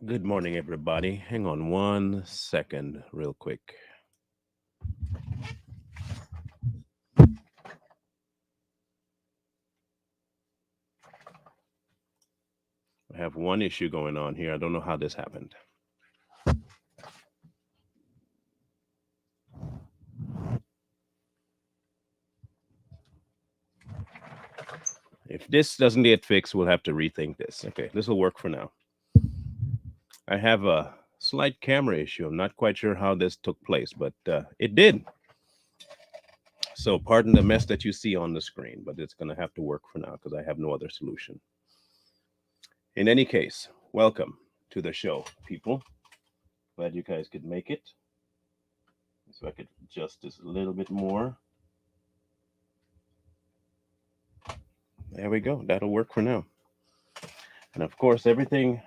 Good morning, everybody. Hang on 1 second, real quick. I have one issue going on here. I don't know how this happened. If this doesn't get fixed, we'll have to rethink this. Okay, this will work for now. I have a slight camera issue. I'm not quite sure how this took place, but it did. So, pardon the mess that you see on the screen, but it's going to have to work for now because I have no other solution. In any case, welcome to the show, people. Glad you guys could make it. So I could adjust this a little bit more. There we go. That'll work for now. And of course, everything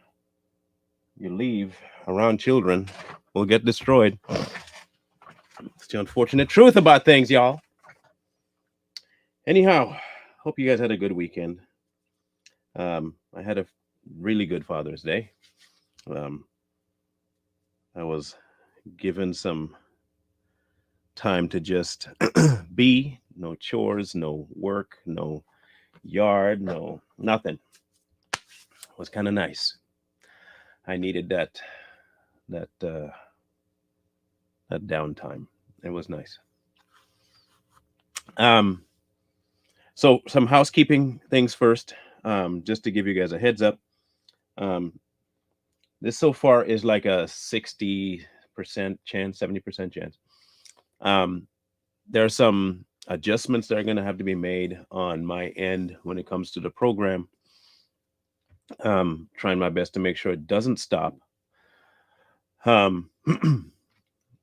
you leave around children will get destroyed. It's the unfortunate truth about things, y'all. Anyhow, hope you guys had a good weekend. I had a really good Father's Day. Um, I was given some time to just be, no chores, no work, no yard, no nothing. It was kind of nice. I needed that that downtime. It was nice. Um, so some housekeeping things first, just to give you guys a heads up. Um, this so far is like a 60% chance, 70% chance. Um, there are some adjustments that are going to have to be made on my end when it comes to the program. Trying my best to make sure it doesn't stop. Um,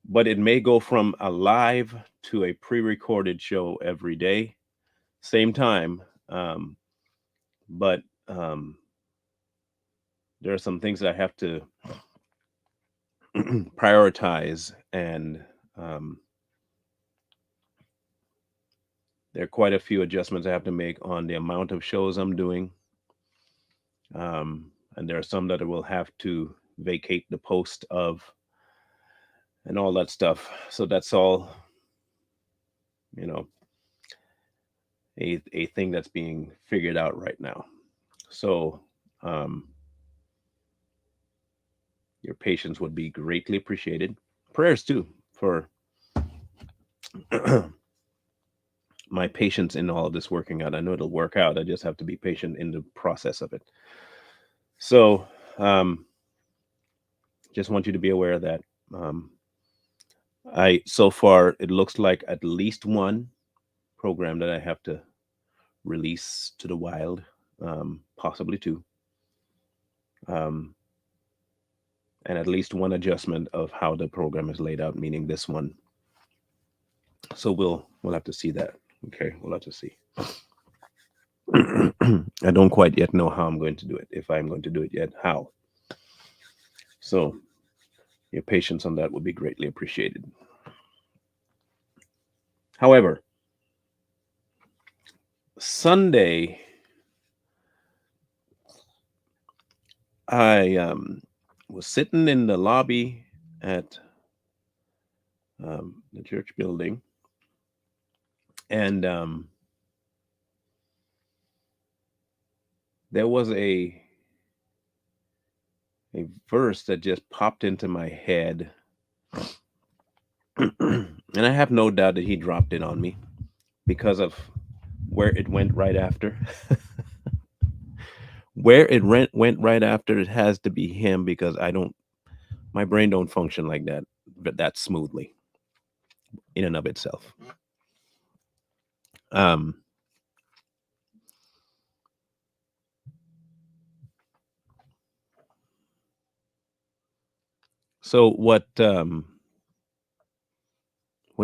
but it may go from a live to a pre-recorded show every day, same time. But there are some things that I have to prioritize, and there are quite a few adjustments I have to make on the amount of shows I'm doing. And there are some that I will have to vacate the post of and all that stuff. So that's all, you know, a thing that's being figured out right now. So your patience would be greatly appreciated. Prayers too for my patience in all of this working out. I know it'll work out. I just have to be patient in the process of it. So just want you to be aware of that. I so far it looks like at least one program that I have to release to the wild, possibly two, um, and at least one adjustment of how the program is laid out, meaning this one. So we'll have to see that. Okay, we'll have to see. I don't quite yet know how I'm going to do it. If I'm going to do it yet, how? So your patience on that would be greatly appreciated. However, Sunday, I was sitting in the lobby at the church building, and there was a verse that just popped into my head, and I have no doubt that he dropped it on me because of where it went right after. Where it went right after, it has to be him because my brain don't function like that, but that smoothly in and of itself. Um, so what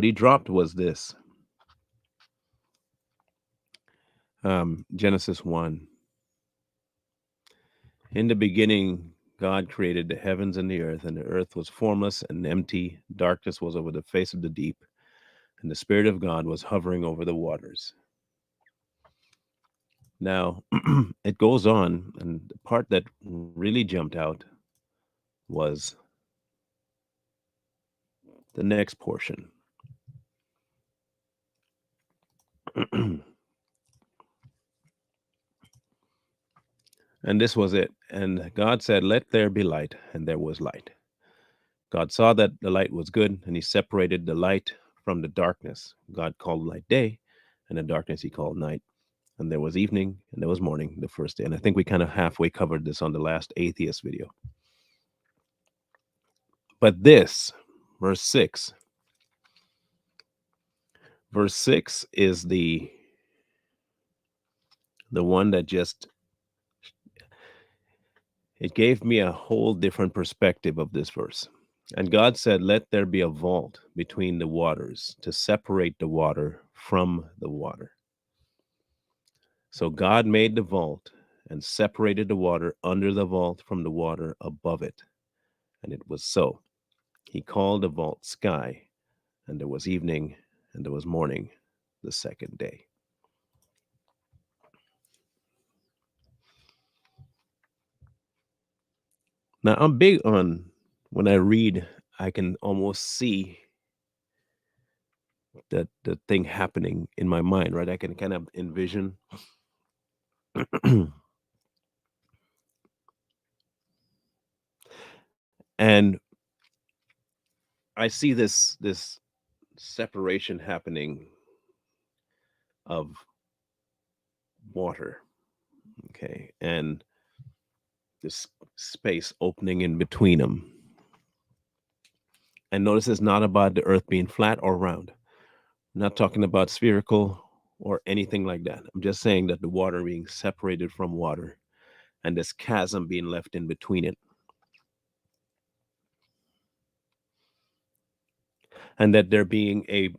he dropped was this, Genesis 1. In the beginning, God created the heavens and the earth was formless and empty. Darkness was over the face of the deep, and the Spirit of God was hovering over the waters. Now, it goes on, and the part that really jumped out was the next portion. And this was it. And God said, "Let there be light," and there was light. God saw that the light was good, and he separated the light from the darkness. God called light day, and the darkness he called night. And there was evening, and there was morning the first day. And I think we kind of halfway covered this on the last atheist video. But this, verse 6, is the one that just, it gave me a whole different perspective of this verse. And God said, "Let there be a vault between the waters to separate the water from the water." So God made the vault and separated the water under the vault from the water above it. And it was so. He called the vault sky, and there was evening, and there was morning the second day. Now, I'm big on, when I read, I can almost see that the thing happening in my mind, right? I can kind of envision. And I see this separation happening of water, okay, and this space opening in between them. And notice it's not about the earth being flat or round. I'm not talking about spherical or anything like that. I'm just saying that the water being separated from water and this chasm being left in between it. And that there being a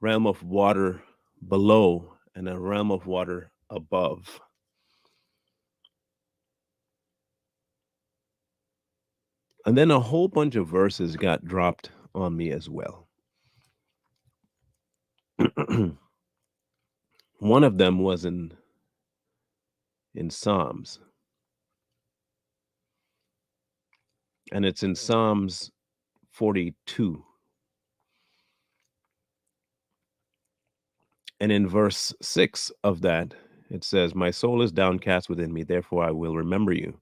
realm of water below and a realm of water above. And then a whole bunch of verses got dropped on me as well. One of them was in Psalms. And it's in Psalms 42. And in verse 6 of that, it says, "My soul is downcast within me, therefore I will remember you.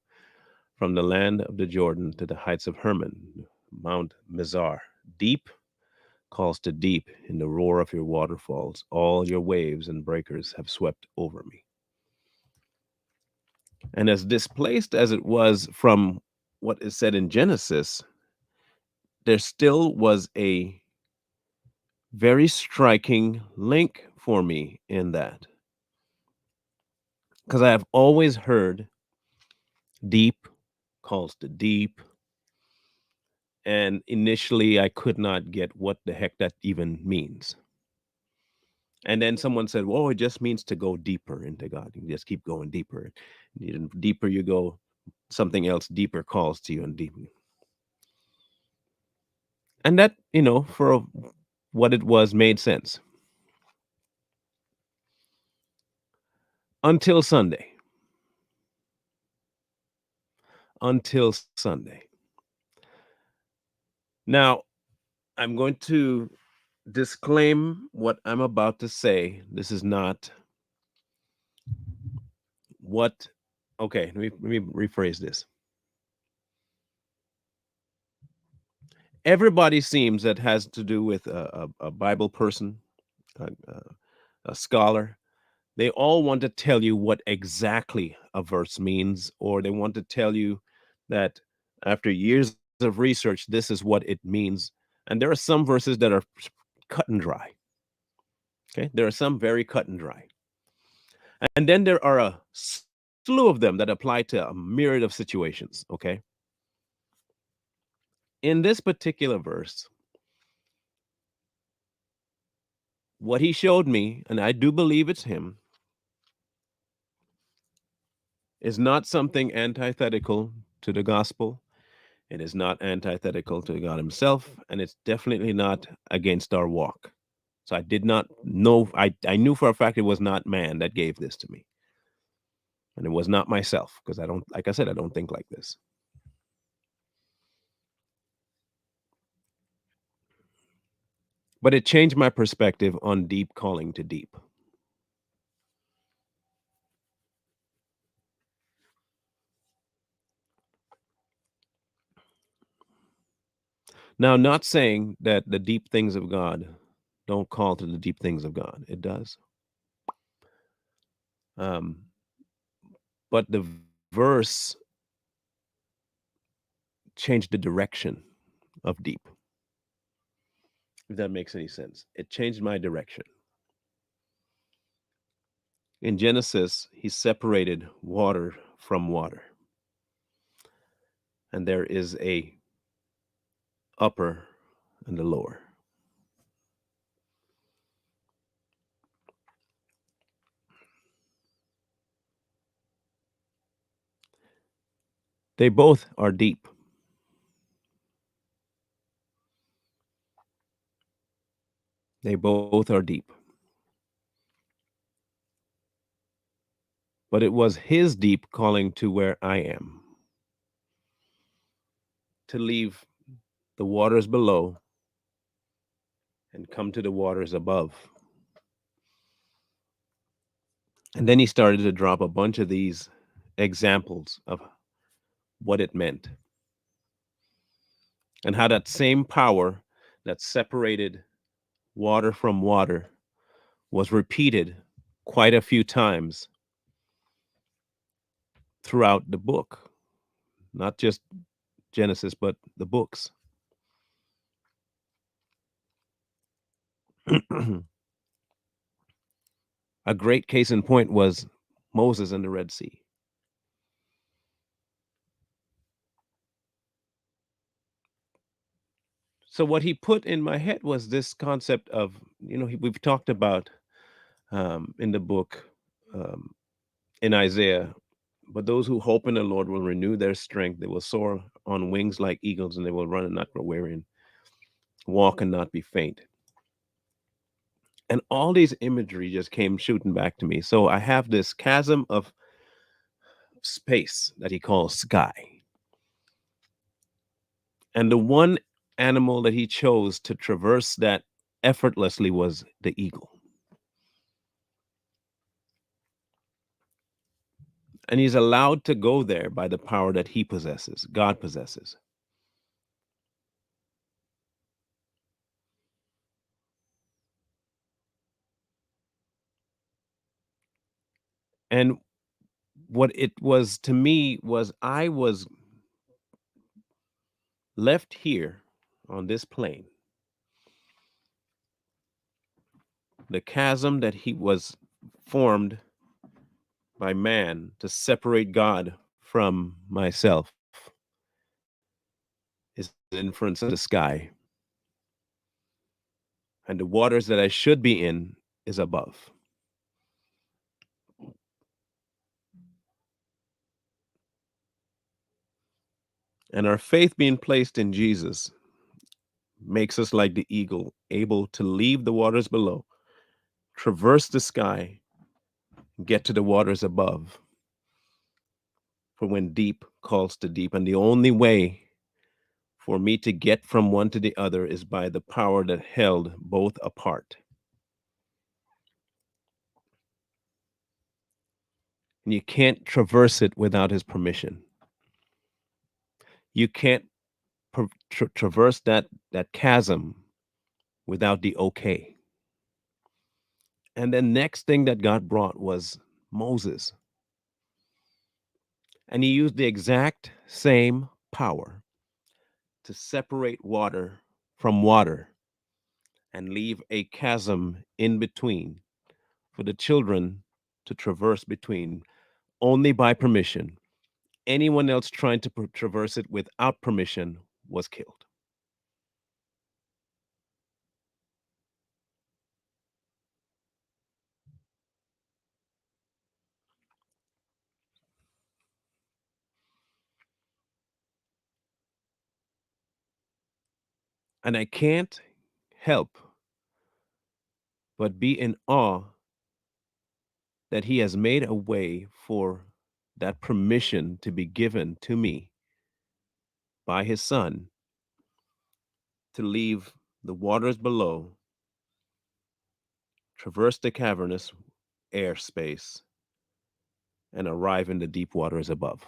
From the land of the Jordan to the heights of Hermon, Mount Mizar. Deep calls to deep in the roar of your waterfalls. All your waves and breakers have swept over me." And as displaced as it was from what is said in Genesis, there still was a very striking link for me in that. Because I have always heard deep calls to deep. And initially, I could not get what the heck that even means. And then someone said, "Well, it just means to go deeper into God. You just keep going deeper. The deeper you go, something else deeper calls to you and deeper." And that, for what it was, made sense. Until Sunday. Until Sunday. Now, I'm going to disclaim what I'm about to say. This is not what. Okay, let me rephrase this. Everybody seems that has to do with a Bible person, a scholar. They all want to tell you what exactly a verse means, or they want to tell you that after years of research, this is what it means. And there are some verses that are cut and dry. Okay, there are some very cut and dry. And then there are a slew of them that apply to a myriad of situations. Okay. In this particular verse, what he showed me, and I do believe it's him, is not something antithetical to the gospel. It is not antithetical to God himself, and it's definitely not against our walk. So I did not know, I knew for a fact it was not man that gave this to me. And it was not myself, because I don't, like I said, I don't think like this. But it changed my perspective on deep calling to deep. Now, not saying that the deep things of God don't call to the deep things of God. It does. Um, but the verse changed the direction of deep, if that makes any sense. It changed my direction. In Genesis, he separated water from water, and there is a upper and a lower. They both are deep. They both are deep. But it was his deep calling to where I am, to leave the waters below and come to the waters above. And then he started to drop a bunch of these examples of what it meant and how that same power that separated water from water was repeated quite a few times throughout the book, not just Genesis, but the books. A great case in point was Moses and the Red Sea. So what he put in my head was this concept of, we've talked about in the book um, in Isaiah, but those who hope in the Lord will renew their strength. They will soar on wings like eagles, and they will run and not grow weary, and walk and not be faint. And all these imagery just came shooting back to me. So I have this chasm of space that he calls sky. And the one animal that he chose to traverse that effortlessly was the eagle. And he's allowed to go there by the power that he possesses, God possesses. And what it was to me was I was left here on this plane. The chasm that he was formed by man to separate God from myself is in front of the sky. And the waters that I should be in is above. And our faith being placed in Jesus makes us like the eagle, able to leave the waters below, traverse the sky, get to the waters above. For when deep calls to deep. And the only way for me to get from one to the other is by the power that held both apart. And you can't traverse it without his permission. You can't traverse that chasm without the okay. And the next thing that God brought was Moses. And he used the exact same power to separate water from water and leave a chasm in between for the children to traverse between only by permission. Anyone else trying to traverse it without permission was killed. And I can't help but be in awe that he has made a way for that permission to be given to me by his son to leave the waters below traverse the cavernous airspace, and arrive in the deep waters above.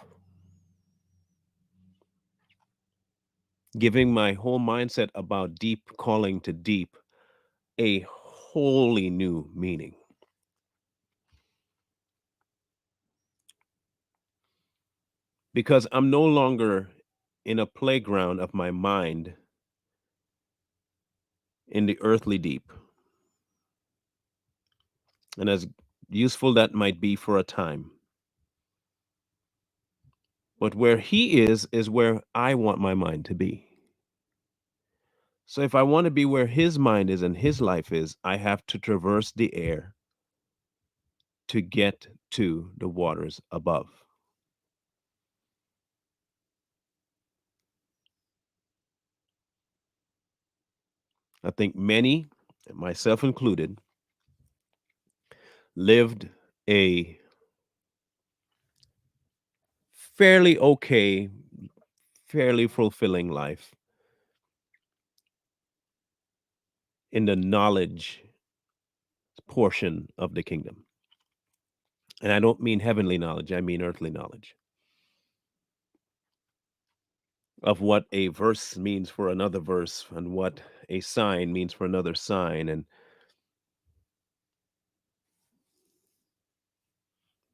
Giving my whole mindset about deep calling to deep a wholly new meaning. Because I'm no longer in a playground of my mind in the earthly deep. And as useful that might be for a time, but where he is where I want my mind to be. So if I want to be where his mind is and his life is, I have to traverse the air to get to the waters above. I think many, myself included, lived a fairly okay, fairly fulfilling life in the knowledge portion of the kingdom. And I don't mean heavenly knowledge, I mean earthly knowledge of what a verse means for another verse and what a sign means for another sign. And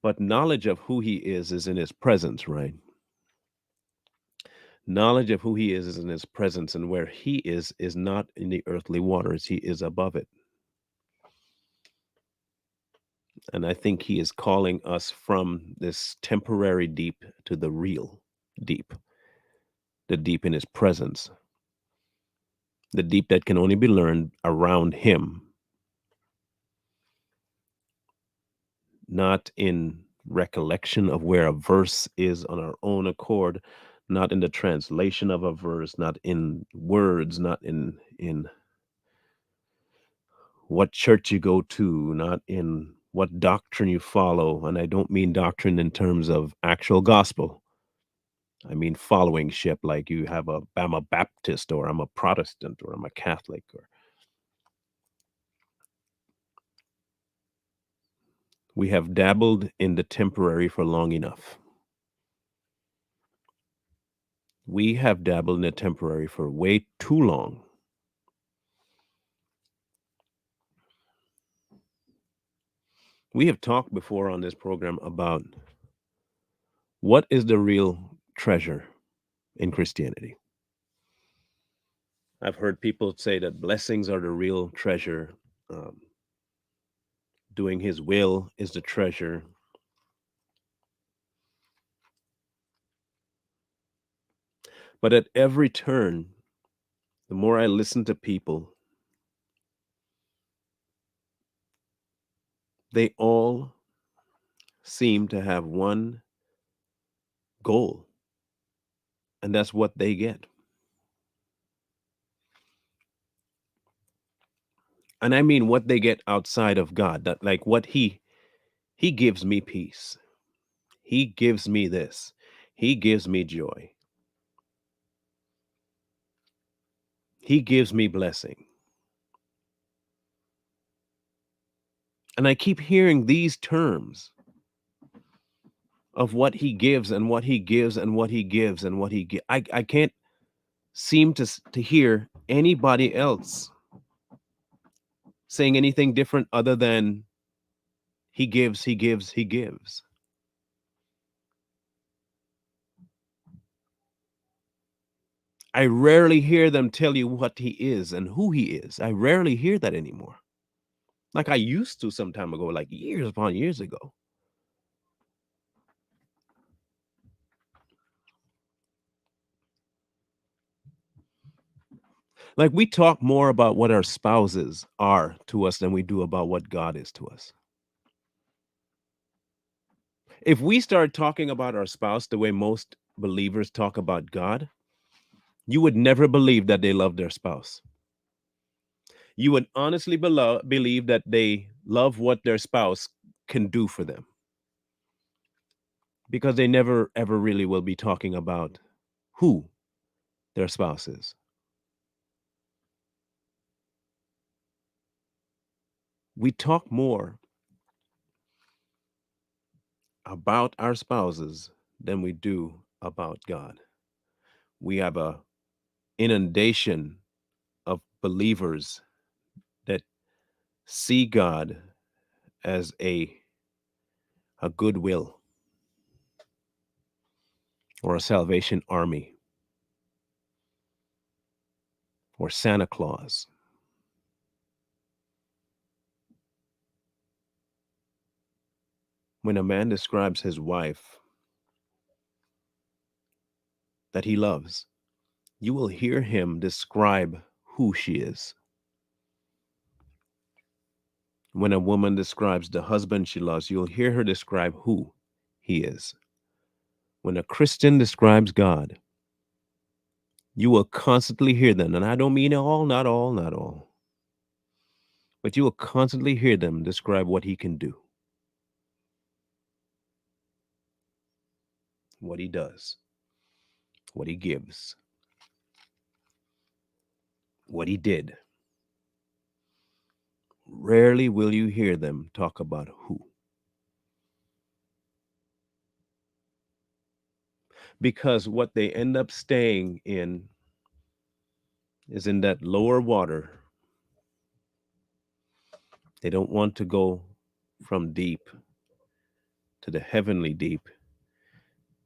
but knowledge of who he is in his presence, right? Knowledge of who he is in his presence, and where he is not in the earthly waters, he is above it. And I think he is calling us from this temporary deep to the real deep, the deep in his presence, the deep that can only be learned around him, not in recollection of where a verse is on our own accord, not in the translation of a verse, not in words, not in what church you go to, not in what doctrine you follow. And I don't mean doctrine in terms of actual gospel. I mean following ship, like you have I'm a Baptist, or I'm a Protestant, or I'm a Catholic, or we have dabbled in the temporary for long enough. We have dabbled in the temporary for way too long. We have talked before on this program about what is the real treasure in Christianity. I've heard people say that blessings are the real treasure. Um, Doing his will is the treasure. But at every turn, the more I listen to people, they all seem to have one goal, and that's what they get. And I mean what they get outside of God, that like what he gives me peace. He gives me this. He gives me joy. He gives me blessing. And I keep hearing these terms of what he gives and what he gives and what he gives and what he gives. I can't seem to hear anybody else saying anything different other than he gives, he gives, he gives. I rarely hear them tell you what he is and who he is. I rarely hear that anymore. Like I used to some time ago, like years upon years ago. Like we talk more about what our spouses are to us than we do about what God is to us. If we start talking about our spouse the way most believers talk about God, you would never believe that they love their spouse. You would honestly believe that they love what their spouse can do for them, because they never ever really will be talking about who their spouse is. We talk more about our spouses than we do about God. We have a inundation of believers that see God as a goodwill or a Salvation Army or Santa Claus. When a man describes his wife that he loves, you will hear him describe who she is. When a woman describes the husband she loves, you'll hear her describe who he is. When a Christian describes God, you will constantly hear them, and I don't mean all, not all, not all, but you will constantly hear them describe what he can do, what he does, what he gives, what he did. Rarely will you hear them talk about who. Because what they end up staying in is in that lower water. They don't want to go from deep to the heavenly deep.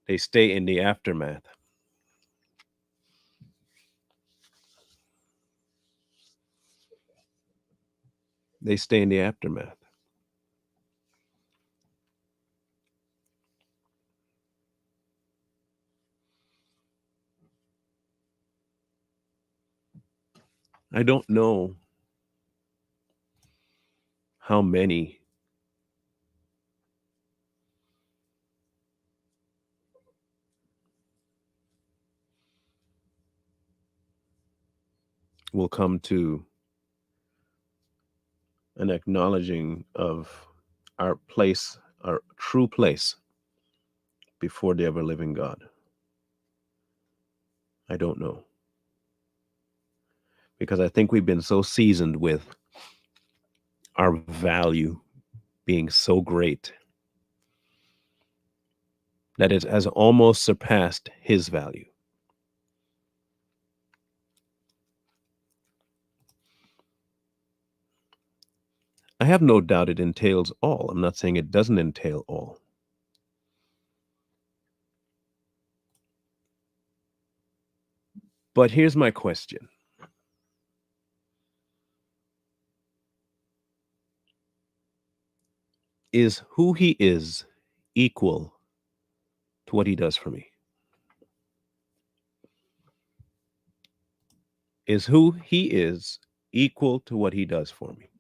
They stay in the aftermath. They stay in the aftermath. I don't know how many will come to an acknowledging of our place, our true place before the ever living God. I don't know. Because I think we've been so seasoned with our value being so great that it has almost surpassed his value. I have no doubt it entails all. I'm not saying it doesn't entail all. But here's my question. Is who he is equal to what he does for me? Is who he is equal to what he does for me?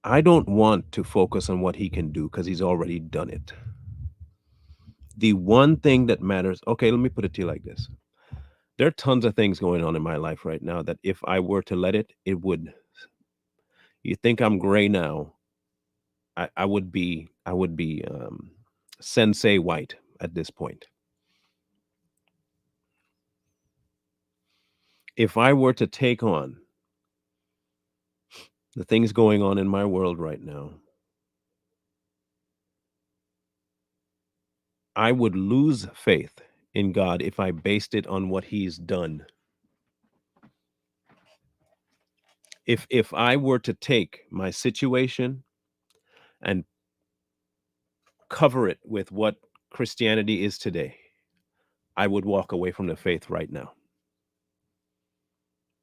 I don't want to focus on what he can do because he's already done it. The one thing that matters, okay, let me put it to you like this. There are tons of things going on in my life right now that if I were to let it, it would. You think I'm gray now? I would be sensei white at this point. If I were to take on the things going on in my world right now, I would lose faith in God if I based it on what he's done. If I were to take my situation and cover it with what Christianity is today, I would walk away from the faith right now.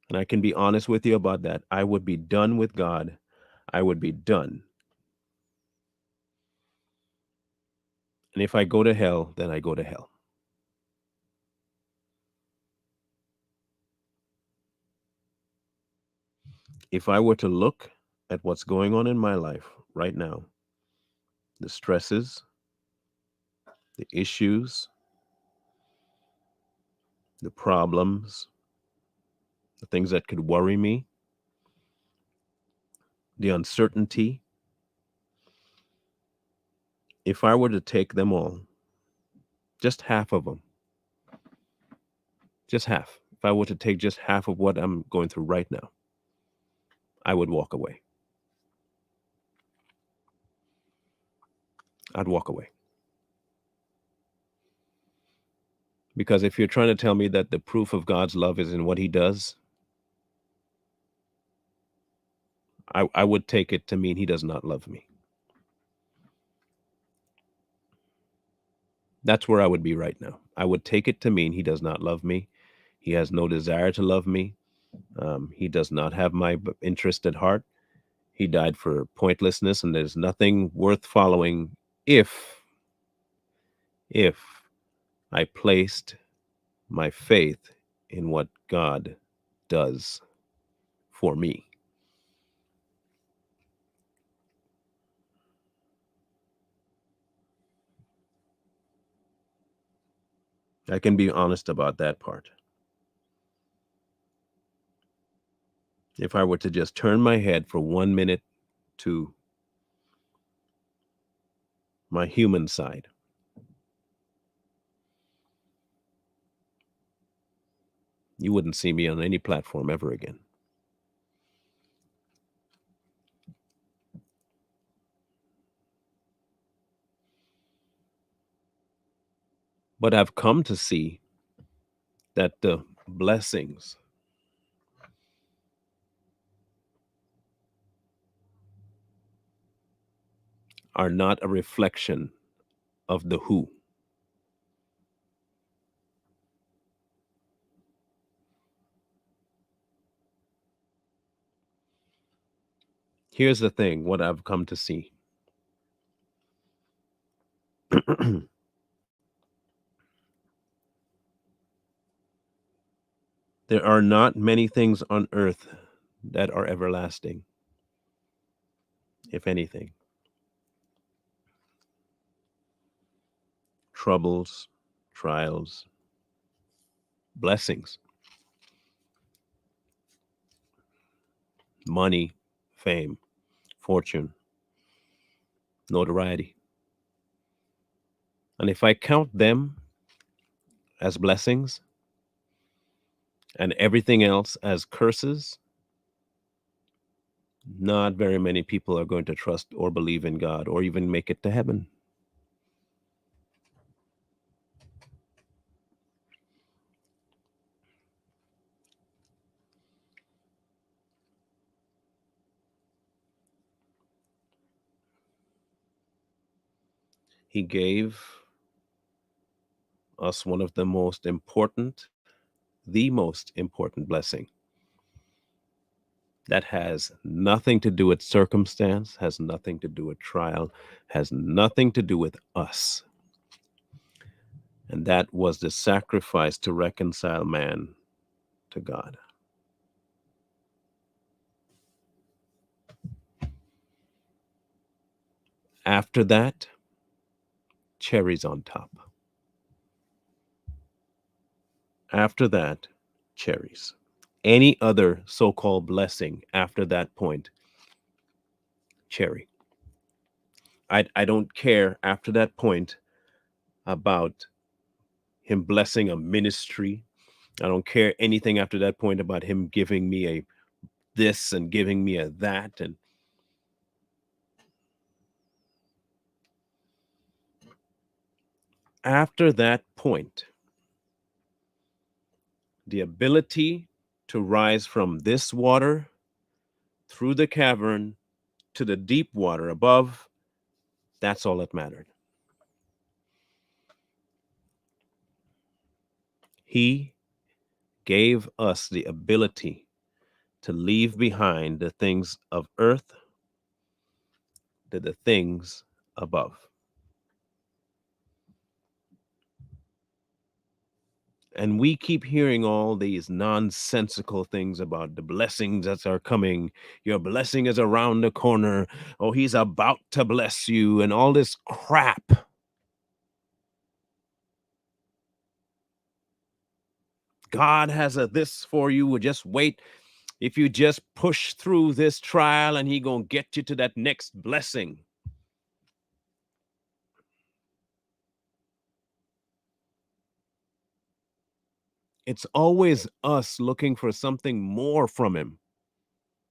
And I can be honest with you about that. I would be done with God. I would be done. And if I go to hell, then I go to hell. If I were to look at what's going on in my life right now, the stresses, the issues, the problems, the things that could worry me, the uncertainty, If I were to take them all, just half of them, just half, if I were to take just half of what I'm going through right now, I would walk away. I'd walk away. Because if you're trying to tell me that the proof of God's love is in what he does, I would take it to mean he does not love me. That's where I would be right now. I would take it to mean he does not love me. He has no desire to love me. He does not have my interest at heart. He died for pointlessness, and there's nothing worth following if I placed my faith in what God does for me. I can be honest about that part. If I were to just turn my head for 1 minute to my human side, you wouldn't see me on any platform ever again. But I've come to see that the blessings are not a reflection of the who. Here's the thing, what I've come to see. There are not many things on earth that are everlasting, if anything. Troubles, trials, blessings, money, fame, fortune, notoriety. And if I count them as blessings and everything else as curses, not very many people are going to trust or believe in God or even make it to heaven. He gave us one of the most important blessing that has nothing to do with circumstance, has nothing to do with trial, has nothing to do with us. And that was the sacrifice to reconcile man to God. After that, cherries on top. After that, cherries. Any other so-called blessing after that point, cherry. I don't care after that point about him blessing a ministry. I don't care anything after that point about him giving me a this and giving me a that. And after that point, the ability to rise from this water through the cavern to the deep water above, that's all that mattered. He gave us the ability to leave behind the things of earth to the things above. And we keep hearing all these nonsensical things about the blessings that are coming. Your blessing is around the corner. Oh, he's about to bless you, and all this crap. God has a this for you. Just wait. If you just push through this trial, and he gonna get you to that next blessing. It's always us looking for something more from him.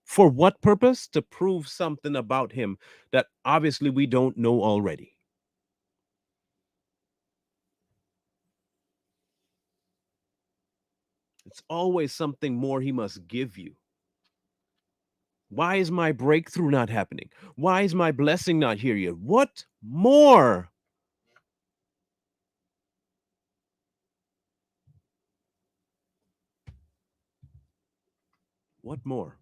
For what purpose? To prove something about him that obviously we don't know already. It's always something more he must give you. Why is my breakthrough not happening? Why is my blessing not here yet? What more? What more?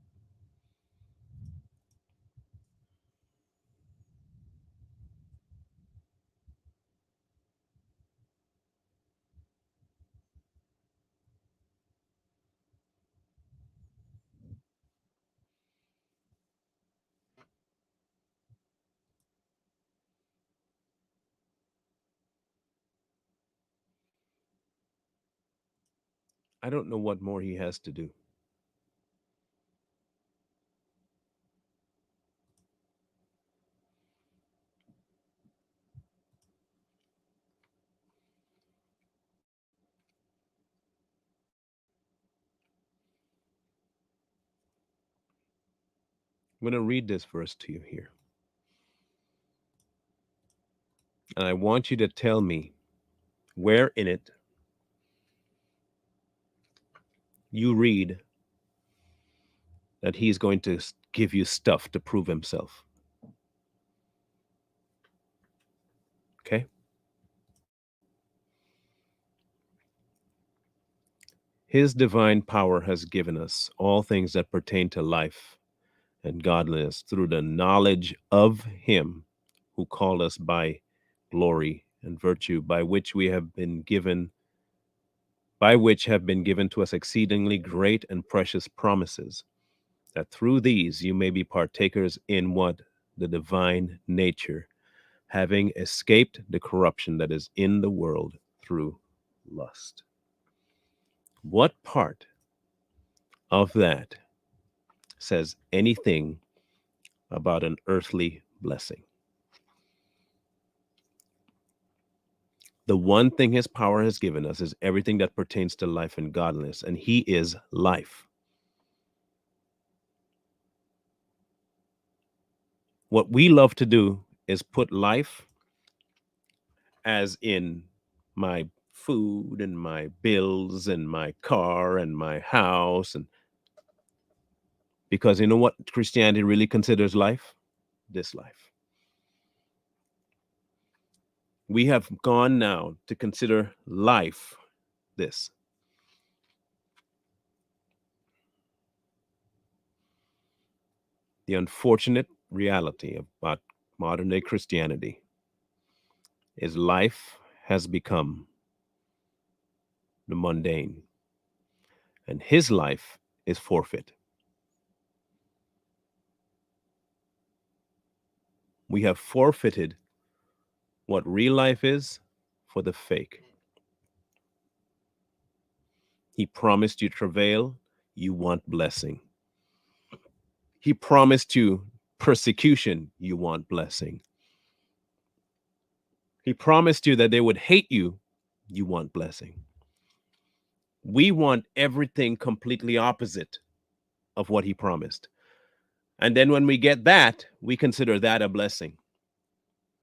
I don't know what more he has to do. I'm going to read this verse to you here. And I want you to tell me where in it you read that he's going to give you stuff to prove himself. Okay? His divine power has given us all things that pertain to life and godliness through the knowledge of him who called us by glory and virtue, by which have been given to us exceedingly great and precious promises, that through these you may be partakers in what? The divine nature, having escaped the corruption that is in the world through lust. What part of that says anything about an earthly blessing? The one thing his power has given us is everything that pertains to life and godliness, and he is life. What we love to do is put life as in my food and my bills and my car and my house, and because you know what Christianity really considers life? This life. We have gone now to consider life this. The unfortunate reality about modern day Christianity is life has become the mundane, and his life is forfeit. We have forfeited what real life is for the fake. He promised you travail, you want blessing. He promised you persecution, you want blessing. He promised you that they would hate you, you want blessing. We want everything completely opposite of what he promised. And then when we get that, we consider that a blessing.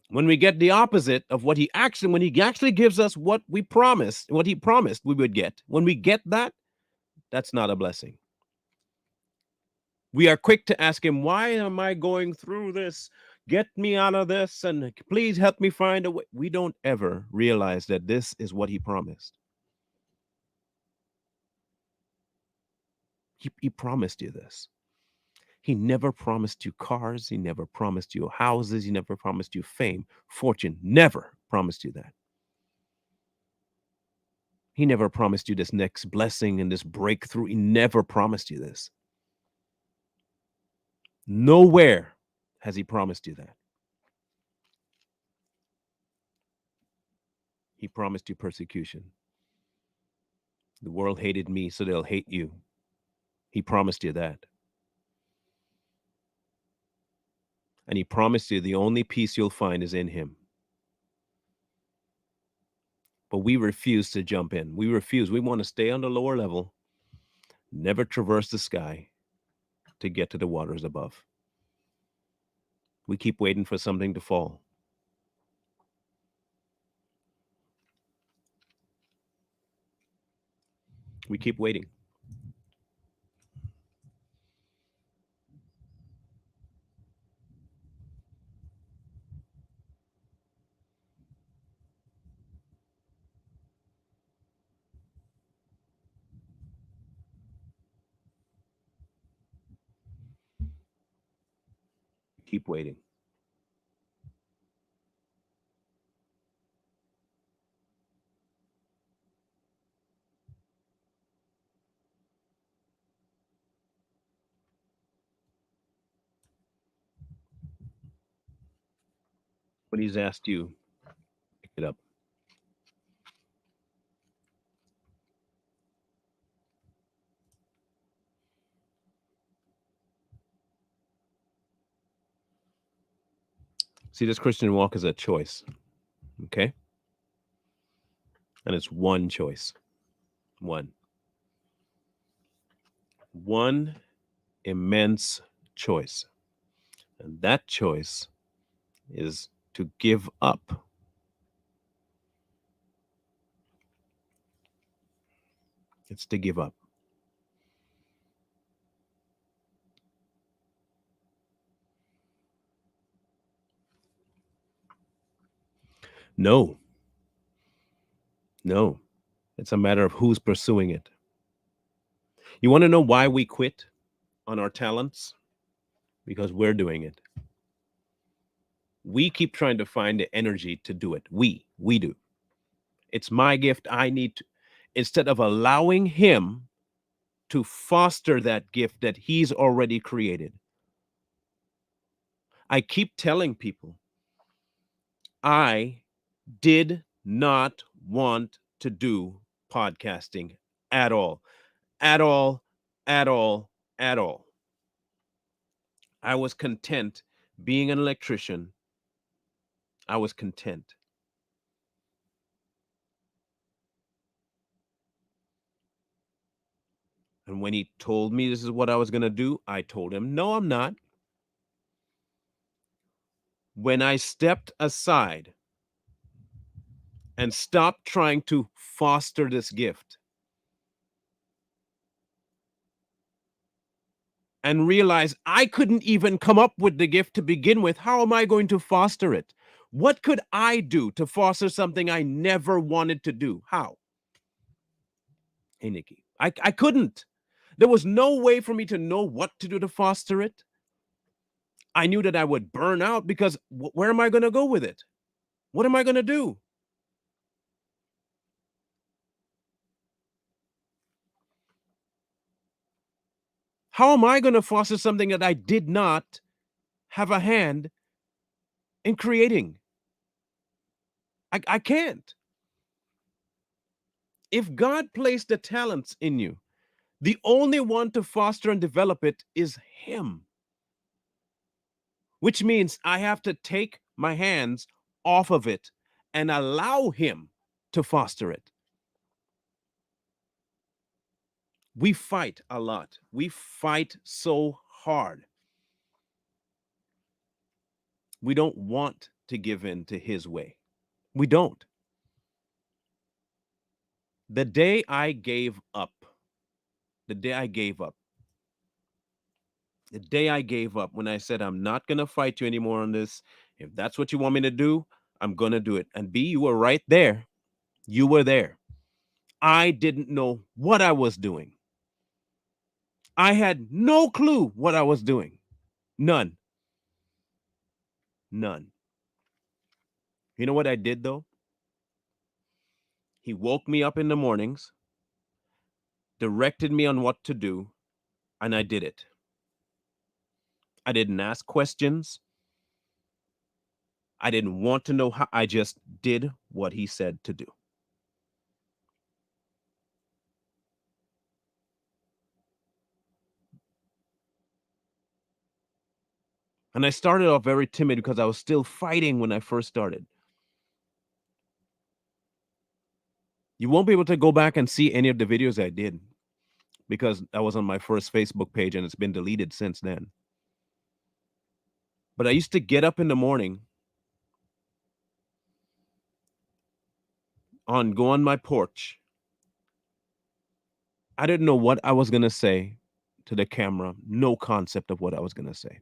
When we get the opposite of what he actually, when he actually gives us what we promised, what he promised we would get, when we get that, that's not a blessing. We are quick to ask him, why am I going through this? Get me out of this and please help me find a way. We don't ever realize that this is what he promised. He promised you this. He never promised you cars. He never promised you houses. He never promised you fame, fortune. Never promised you that. He never promised you this next blessing and this breakthrough. He never promised you this. Nowhere has he promised you that. He promised you persecution. The world hated me, so they'll hate you. He promised you that. And he promised you the only peace you'll find is in him. But we refuse to jump in. We refuse. We want to stay on the lower level, never traverse the sky to get to the waters above. We keep waiting for something to fall. We keep waiting. Keep waiting. When he's asked you, pick it up. See, this Christian walk is a choice. Okay? And it's one choice. One. One immense choice. And that choice is to give up. It's to give up. No. No. It's a matter of who's pursuing it. You want to know why we quit on our talents? Because we're doing it. We keep trying to find the energy to do it. We do. It's my gift. I need to, instead of allowing him to foster that gift that he's already created. I keep telling people, I did not want to do podcasting at all, at all, at all, at all. I was content being an electrician. I was content. And when he told me this is what I was going to do, I told him, no, I'm not. When I stepped aside and stopped trying to foster this gift and realized I couldn't even come up with the gift to begin with, how am I going to foster it? What could I do to foster something I never wanted to do? How? Hey, Nikki, I couldn't. There was no way for me to know what to do to foster it. I knew that I would burn out because where am I going to go with it? What am I going to do? How am I going to foster something that I did not have a hand in creating? I can't. If God placed the talents in you, the only one to foster and develop it is him. Which means I have to take my hands off of it and allow him to foster it. We fight a lot. We fight so hard. We don't want to give in to his way. We don't. The day I gave up, the day I gave up, the day I gave up, when I said, I'm not going to fight you anymore on this. If that's what you want me to do, I'm going to do it. And B, you were right there. You were there. I didn't know what I was doing. I had no clue what I was doing. None. None. You know what I did though? He woke me up in the mornings, directed me on what to do, and I did it. I didn't ask questions. I didn't want to know how. I just did what he said to do. And I started off very timid because I was still fighting when I first started. You won't be able to go back and see any of the videos I did because that was on my first Facebook page and it's been deleted since then. But I used to get up in the morning go on my porch. I didn't know what I was going to say to the camera, no concept of what I was going to say.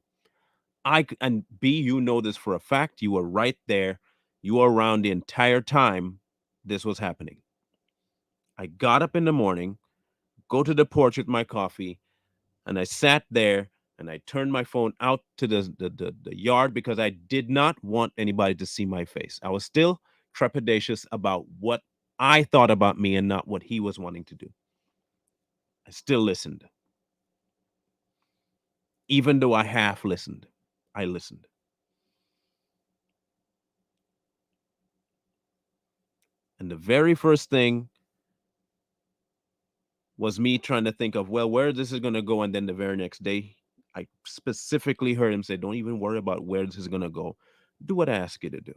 And B, you know this for a fact. You were right there. You were around the entire time this was happening. I got up in the morning, go to the porch with my coffee, and I sat there and I turned my phone out to the yard because I did not want anybody to see my face. I was still trepidatious about what I thought about me and not what he was wanting to do. I still listened. Even though I half listened, I listened. And the very first thing was me trying to think of, well, where this is going to go. And then the very next day, I specifically heard him say, don't even worry about where this is going to go. Do what I ask you to do.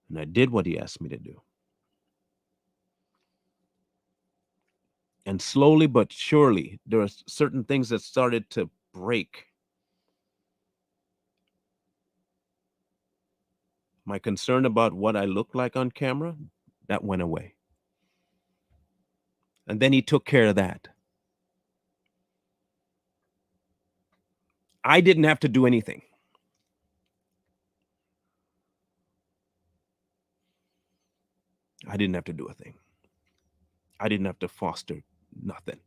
And I did what he asked me to do. And slowly but surely, there are certain things that started to break. My concern about what I looked like on camera, that went away. And then he took care of that. I didn't have to do anything. I didn't have to do a thing. I didn't have to foster nothing.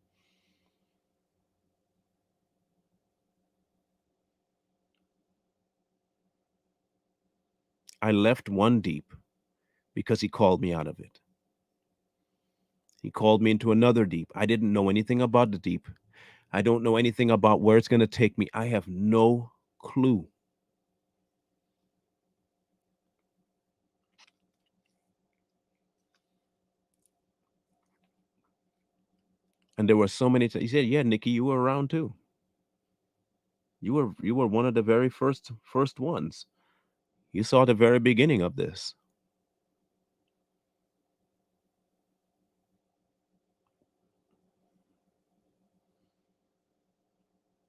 I left one deep because he called me out of it. He called me into another deep. I didn't know anything about the deep. I don't know anything about where it's going to take me. I have no clue. And there were so many times. He said, "Yeah, Nikki, you were around too. You were one of the very first ones. You saw the very beginning of this."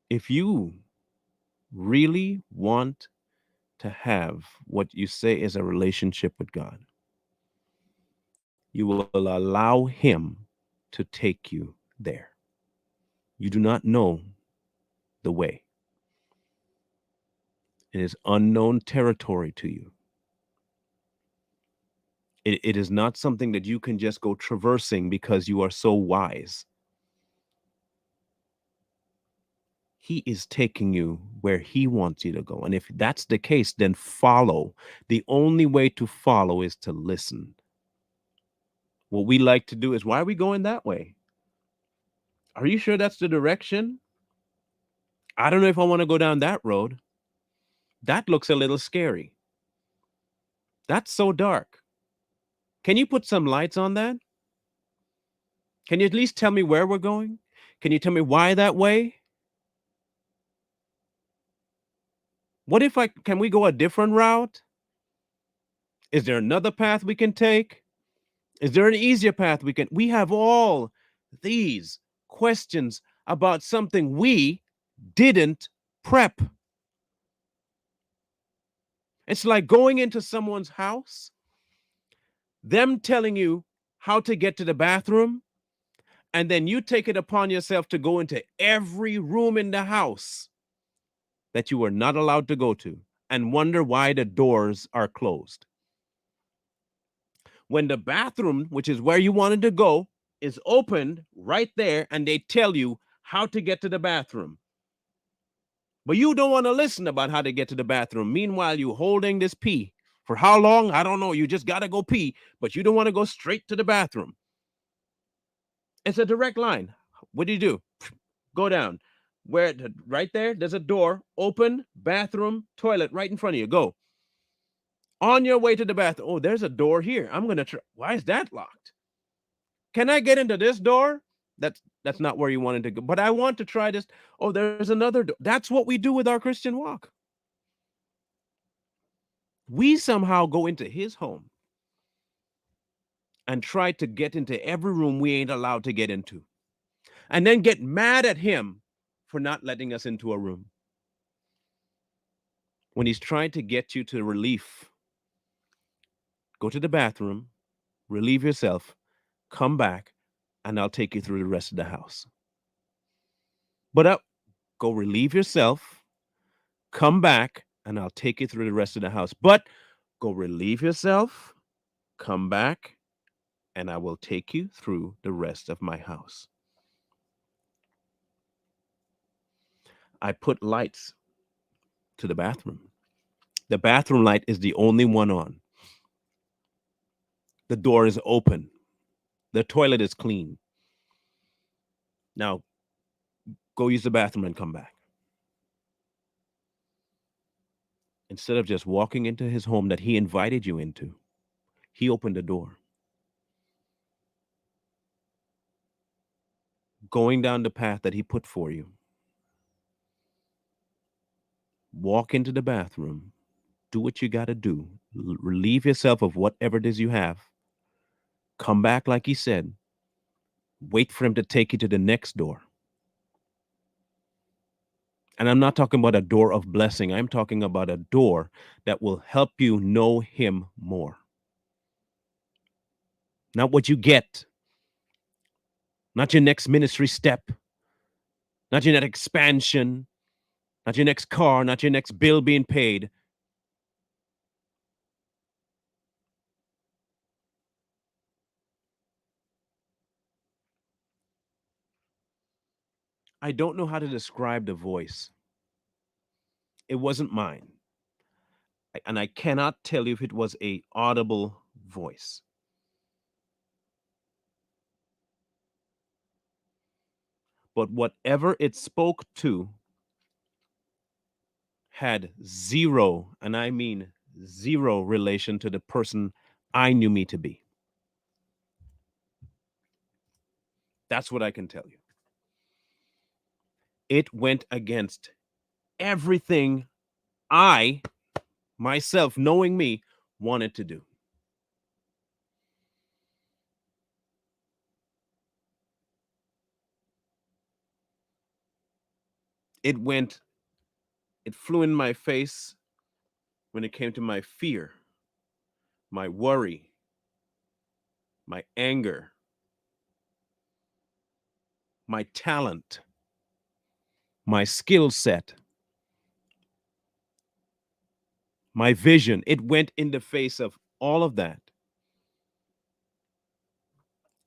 If you really want to have what you say is a relationship with God, you will allow him to take you there. You do not know the way. It is unknown territory to you. It is not something that you can just go traversing because you are so wise. He is taking you where he wants you to go. And if that's the case, then follow. The only way to follow is to listen. What we like to do is, why are we going that way? Are you sure that's the direction? I don't know if I want to go down that road. That looks a little scary. That's so dark. Can you put some lights on that? Can you at least tell me where we're going? Can you tell me why that way? What if can we go a different route? Is there another path we can take? Is there an easier path we have all these questions about something we didn't prep. It's like going into someone's house, them telling you how to get to the bathroom, and then you take it upon yourself to go into every room in the house that you are not allowed to go to and wonder why the doors are closed. When the bathroom, which is where you wanted to go, is opened right there and they tell you how to get to the bathroom. But you don't want to listen about how to get to the bathroom. Meanwhile, you holding this pee. For how long? I don't know. You just got to go pee, but you don't want to go straight to the bathroom. It's a direct line. What do? Go down. Right there, there's a door, open, bathroom, toilet right in front of you. Go. On your way to the bathroom. Oh, there's a door here. I'm going to try. Why is that locked? Can I get into this door? That's not where you wanted to go. But I want to try this. Oh, there's another door. That's what we do with our Christian walk. We somehow go into his home and try to get into every room we ain't allowed to get into, and then get mad at him for not letting us into a room when he's trying to get you to relief. Go to the bathroom, relieve yourself, come back, and I'll take you through the rest of the house. But go relieve yourself, come back, and I'll take you through the rest of the house. But go relieve yourself, come back, and I will take you through the rest of my house. I put lights to the bathroom. The bathroom light is the only one on. The door is open. The toilet is clean. Now, go use the bathroom and come back. Instead of just walking into his home that he invited you into, he opened the door. Going down the path that he put for you. Walk into the bathroom. Do what you got to do. Relieve yourself of whatever it is you have. Come back like he said. Wait for him to take you to the next door. And I'm not talking about a door of blessing. I'm talking about a door that will help you know him more. Not what you get. Not your next ministry step. Not your next expansion. Not your next car. Not your next bill being paid. I don't know how to describe the voice. It wasn't mine. And I cannot tell you if it was a audible voice. But whatever it spoke to had zero, and I mean zero, relation to the person I knew me to be. That's what I can tell you. It went against everything I, myself, knowing me, wanted to do. It flew in my face when it came to my fear, my worry, my anger, my talent, my skill set, my vision. It went in the face of all of that.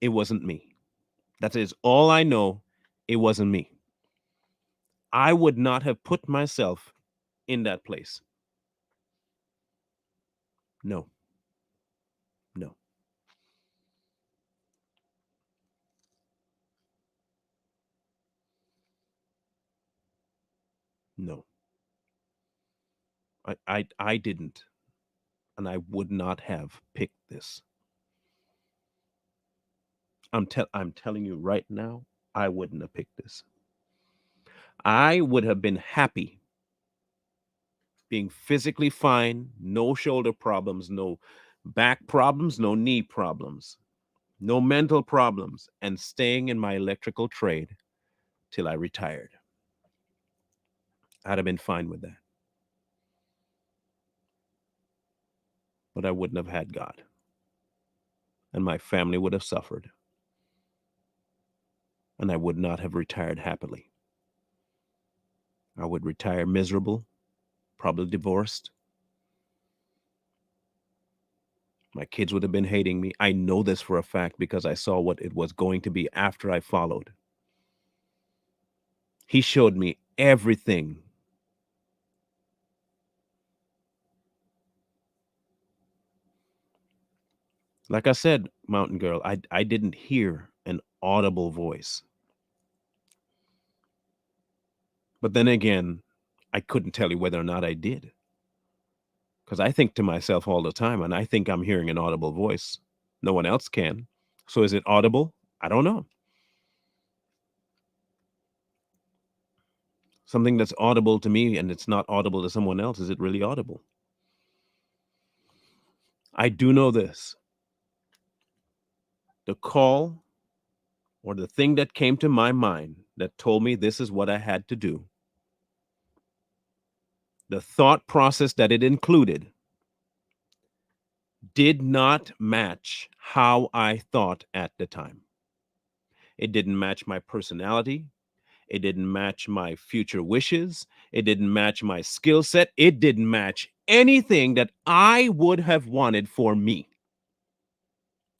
It wasn't me. That is all I know. It wasn't me. I would not have put myself in that place. No. No. No. I didn't. And I would not have picked this. I'm telling you right now, I wouldn't have picked this. I would have been happy being physically fine, no shoulder problems, no back problems, no knee problems, no mental problems, and staying in my electrical trade till I retired. I'd have been fine with that. But I wouldn't have had God. And my family would have suffered. And I would not have retired happily. I would retire miserable, probably divorced. My kids would have been hating me. I know this for a fact because I saw what it was going to be after I followed. He showed me everything. Like I said, Mountain Girl, I didn't hear an audible voice. But then again, I couldn't tell you whether or not I did. Because I think to myself all the time, and I think I'm hearing an audible voice. No one else can. So is it audible? I don't know. Something that's audible to me and it's not audible to someone else, is it really audible? I do know this. The call or the thing that came to my mind that told me this is what I had to do, the thought process that it included did not match how I thought at the time. It didn't match my personality. It didn't match my future wishes. It didn't match my skill set. It didn't match anything that I would have wanted for me.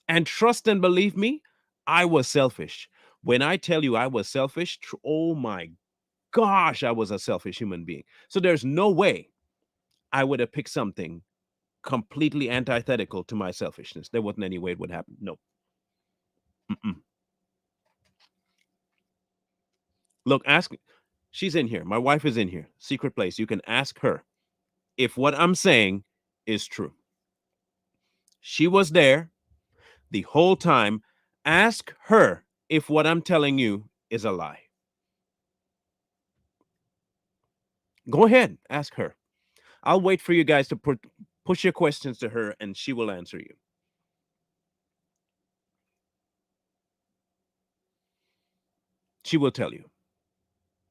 And trust and believe me, I was selfish. When I tell you I was selfish, oh my gosh, I was a selfish human being. So there's no way I would have picked something completely antithetical to my selfishness. There wasn't any way it would happen. No. Mm-mm. Look, ask. She's in here. My wife is in here. Secret place. You can ask her if what I'm saying is true. She was there the whole time. Ask her if what I'm telling you is a lie. Go ahead, ask her. I'll wait for you guys to push your questions to her and she will answer you. She will tell you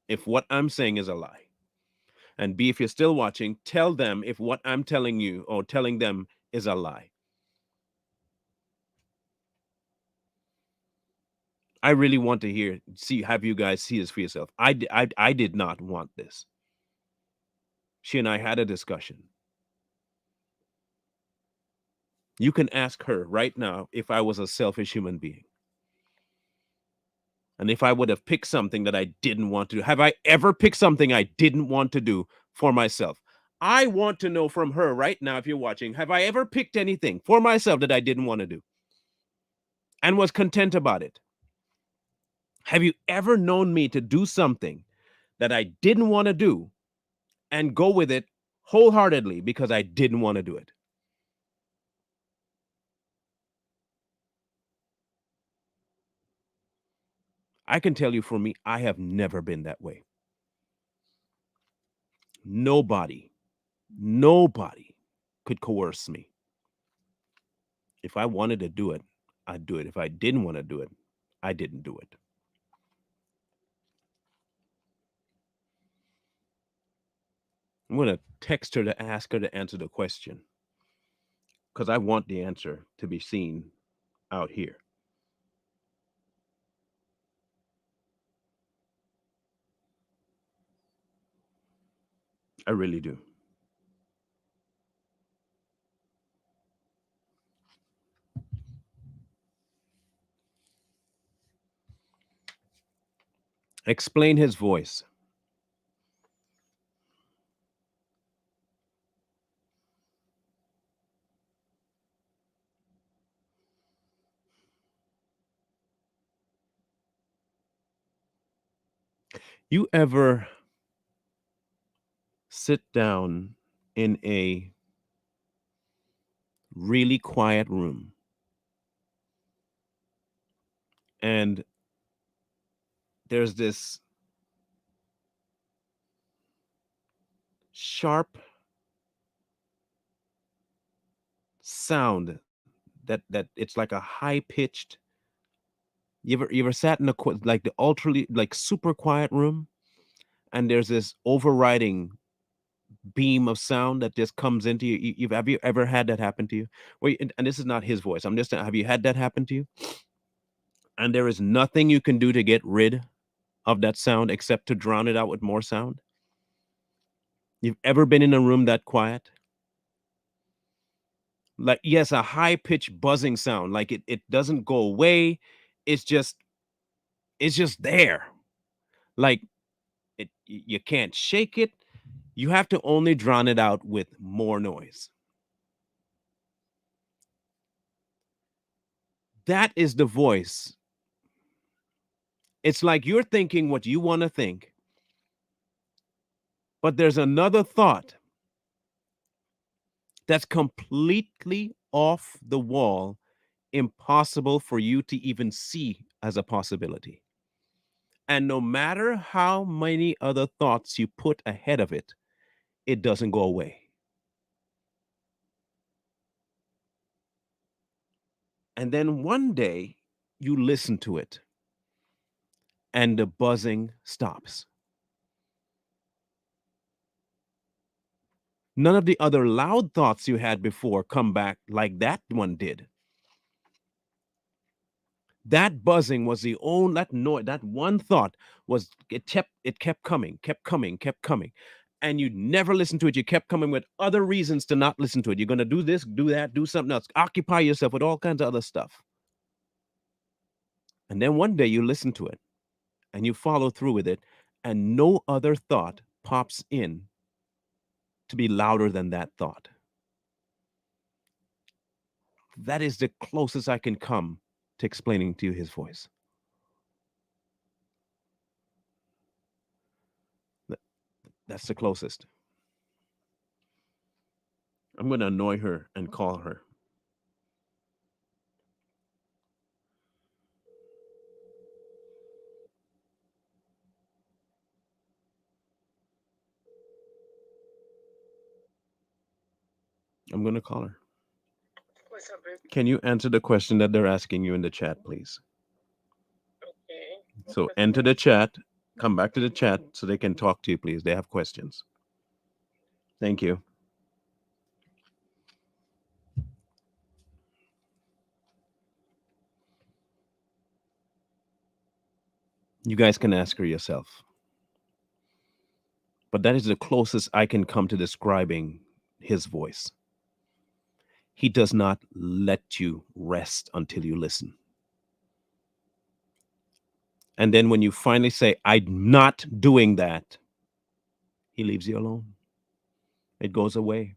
if what I'm saying is a lie. And B, if you're still watching, tell them if what I'm telling you or telling them is a lie. I really want to have you guys see this for yourself. I did not want this. She and I had a discussion. You can ask her right now if I was a selfish human being. And if I would have picked something that I didn't want to do. Have I ever picked something I didn't want to do for myself? I want to know from her right now, if you're watching, have I ever picked anything for myself that I didn't want to do and was content about it? Have you ever known me to do something that I didn't want to do and go with it wholeheartedly because I didn't want to do it? I can tell you for me, I have never been that way. Nobody could coerce me. If I wanted to do it, I'd do it. If I didn't want to do it, I didn't do it. I'm going to text her to ask her to answer the question because I want the answer to be seen out here. I really do. Explain his voice. You ever sit down in a really quiet room and there's this sharp sound that it's like a high pitched. You ever sat in like the like super quiet room and there's this overriding beam of sound that just comes into you. Have you ever had that happen to you? And this is not his voice. I'm just have you had that happen to you? And there is nothing you can do to get rid of that sound except to drown it out with more sound? You've ever been in a room that quiet? Like, yes, a high pitched buzzing sound. Like it doesn't go away. It's just it's just there. Like you can't shake it. You have to only drown it out with more noise. That is the voice. It's like you're thinking what you want to think, but there's another thought that's completely off the wall, impossible for you to even see as a possibility. And no matter how many other thoughts you put ahead of it, it doesn't go away. And then one day you listen to it, and the buzzing stops. None of the other loud thoughts you had before come back like that one did. That buzzing was the only that noise, that one thought was it kept coming, kept coming, kept coming. And you never listened to it. You kept coming with other reasons to not listen to it. You're gonna do this, do that, do something else, occupy yourself with all kinds of other stuff. And then one day you listen to it and you follow through with it, and no other thought pops in to be louder than that thought. That is the closest I can come to explaining to you his voice. That's the closest. I'm going to annoy her and call her. I'm going to call her. What's up, baby? Can you answer the question that they're asking you in the chat, please? Okay. So enter the chat, come back to the chat so they can talk to you, please. They have questions. Thank you. You guys can ask her yourself. But that is the closest I can come to describing his voice. He does not let you rest until you listen. And then when you finally say, I'm not doing that, he leaves you alone. It goes away.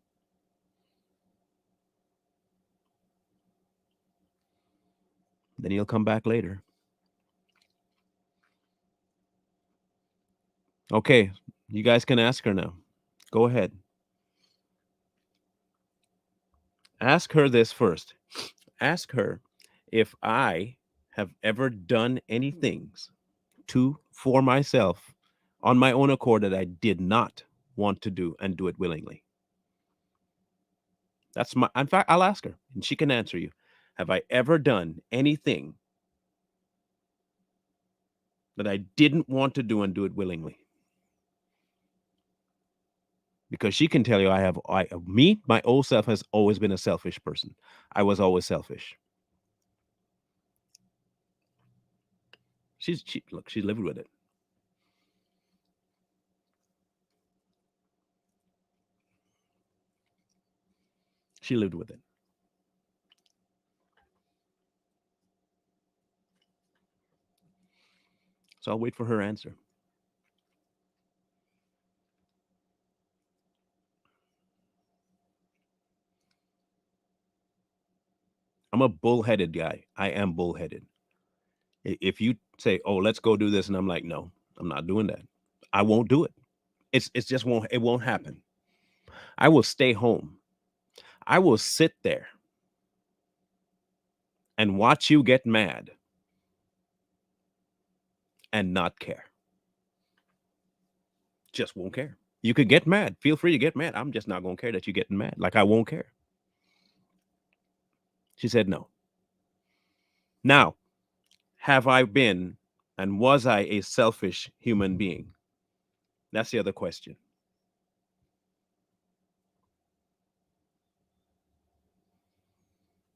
Then he'll come back later. Okay, you guys can ask her now. Go ahead. Ask her this first. Ask her if I have ever done any things for myself on my own accord that I did not want to do and do it willingly. In fact, I'll ask her and she can answer you. Have I ever done anything that I didn't want to do and do it willingly? Because she can tell you my old self has always been a selfish person. I was always selfish. She lived with it. She lived with it. So I'll wait for her answer. I'm a bullheaded guy. I am bullheaded. If you say, "Oh, let's go do this," and I'm like, "No, I'm not doing that. I won't do it. It's just won't happen. I will stay home. I will sit there and watch you get mad and not care. Just won't care. You could get mad. Feel free to get mad. I'm just not going to care that you're getting mad. Like I won't care." She said no. Now, have I been and was I a selfish human being? That's the other question.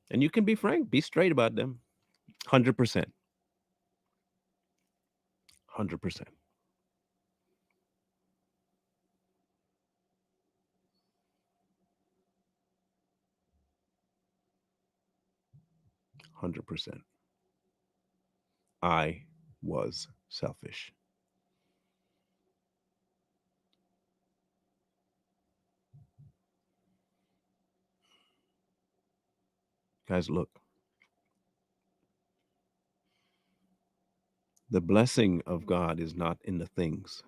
And you can be frank, be straight about them. 100%. 100%. 100%. I was selfish. Guys, look, the blessing of God is not in the things.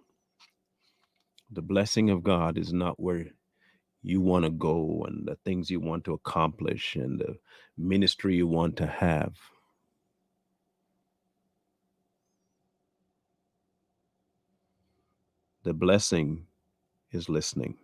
The blessing of God is not where you want to go and the things you want to accomplish and the ministry you want to have. The blessing is listening.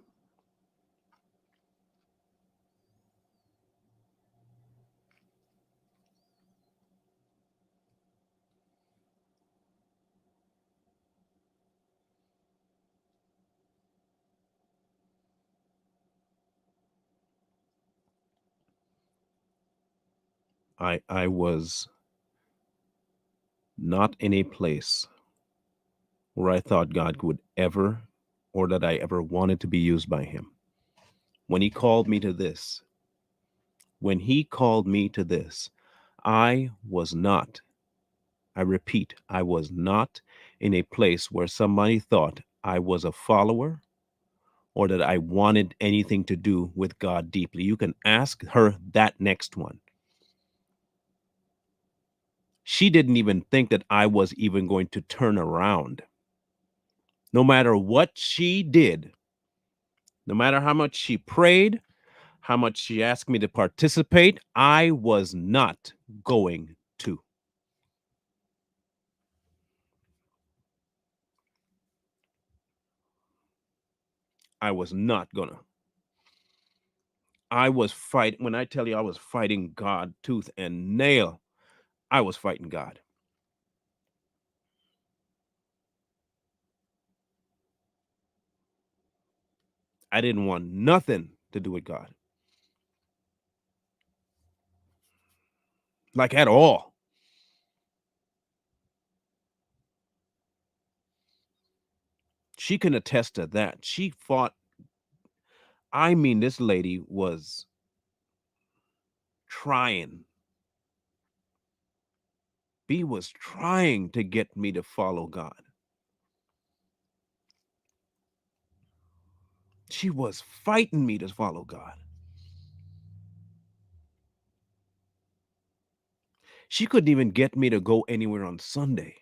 I was not in a place where I thought God would ever, or that I ever wanted to be used by Him. When He called me to this, when He called me to this, I was not, I repeat, I was not in a place where somebody thought I was a follower or that I wanted anything to do with God deeply. You can ask her that next one. She didn't even think that I was even going to turn around. No matter what she did, no matter how much she prayed, how much she asked me to participate, I was not going to. I was not gonna. I was fighting. When I tell you I was fighting God tooth and nail, I was fighting God. I didn't want nothing to do with God, like at all. She can attest to that. She fought. I mean, this lady was trying. B was trying to get me to follow God. She was fighting me to follow God. She couldn't even get me to go anywhere on Sunday.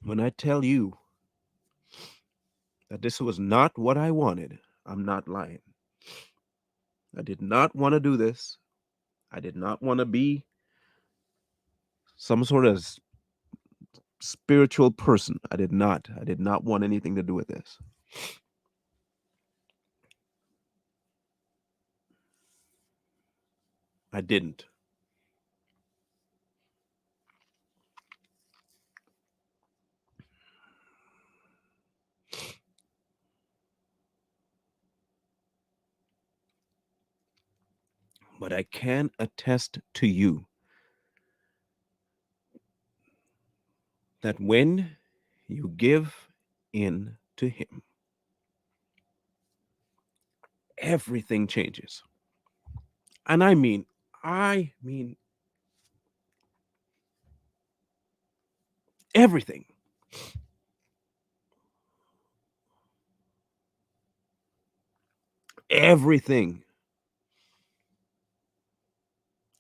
When I tell you that this was not what I wanted, I'm not lying. I did not want to do this. I did not want to be some sort of spiritual person. I did not. I did not want anything to do with this. I didn't. But I can attest to you that when you give in to Him, everything changes. And I mean everything. Everything.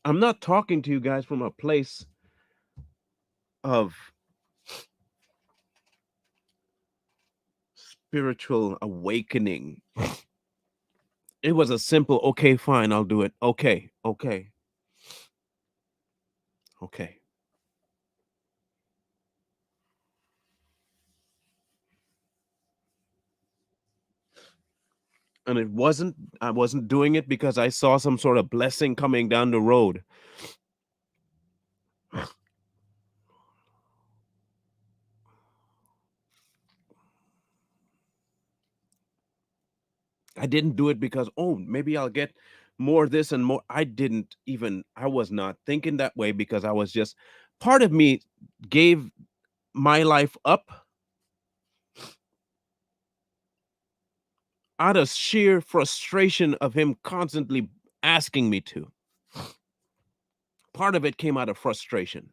I'm not talking to you guys from a place of spiritual awakening. It was a simple, okay, fine, I'll do it. Okay, okay, okay. And I wasn't doing it because I saw some sort of blessing coming down the road. I didn't do it because, oh, maybe I'll get more this and more. I was not thinking that way because I was just, part of me gave my life up out of sheer frustration of him constantly asking me to. Part of it came out of frustration.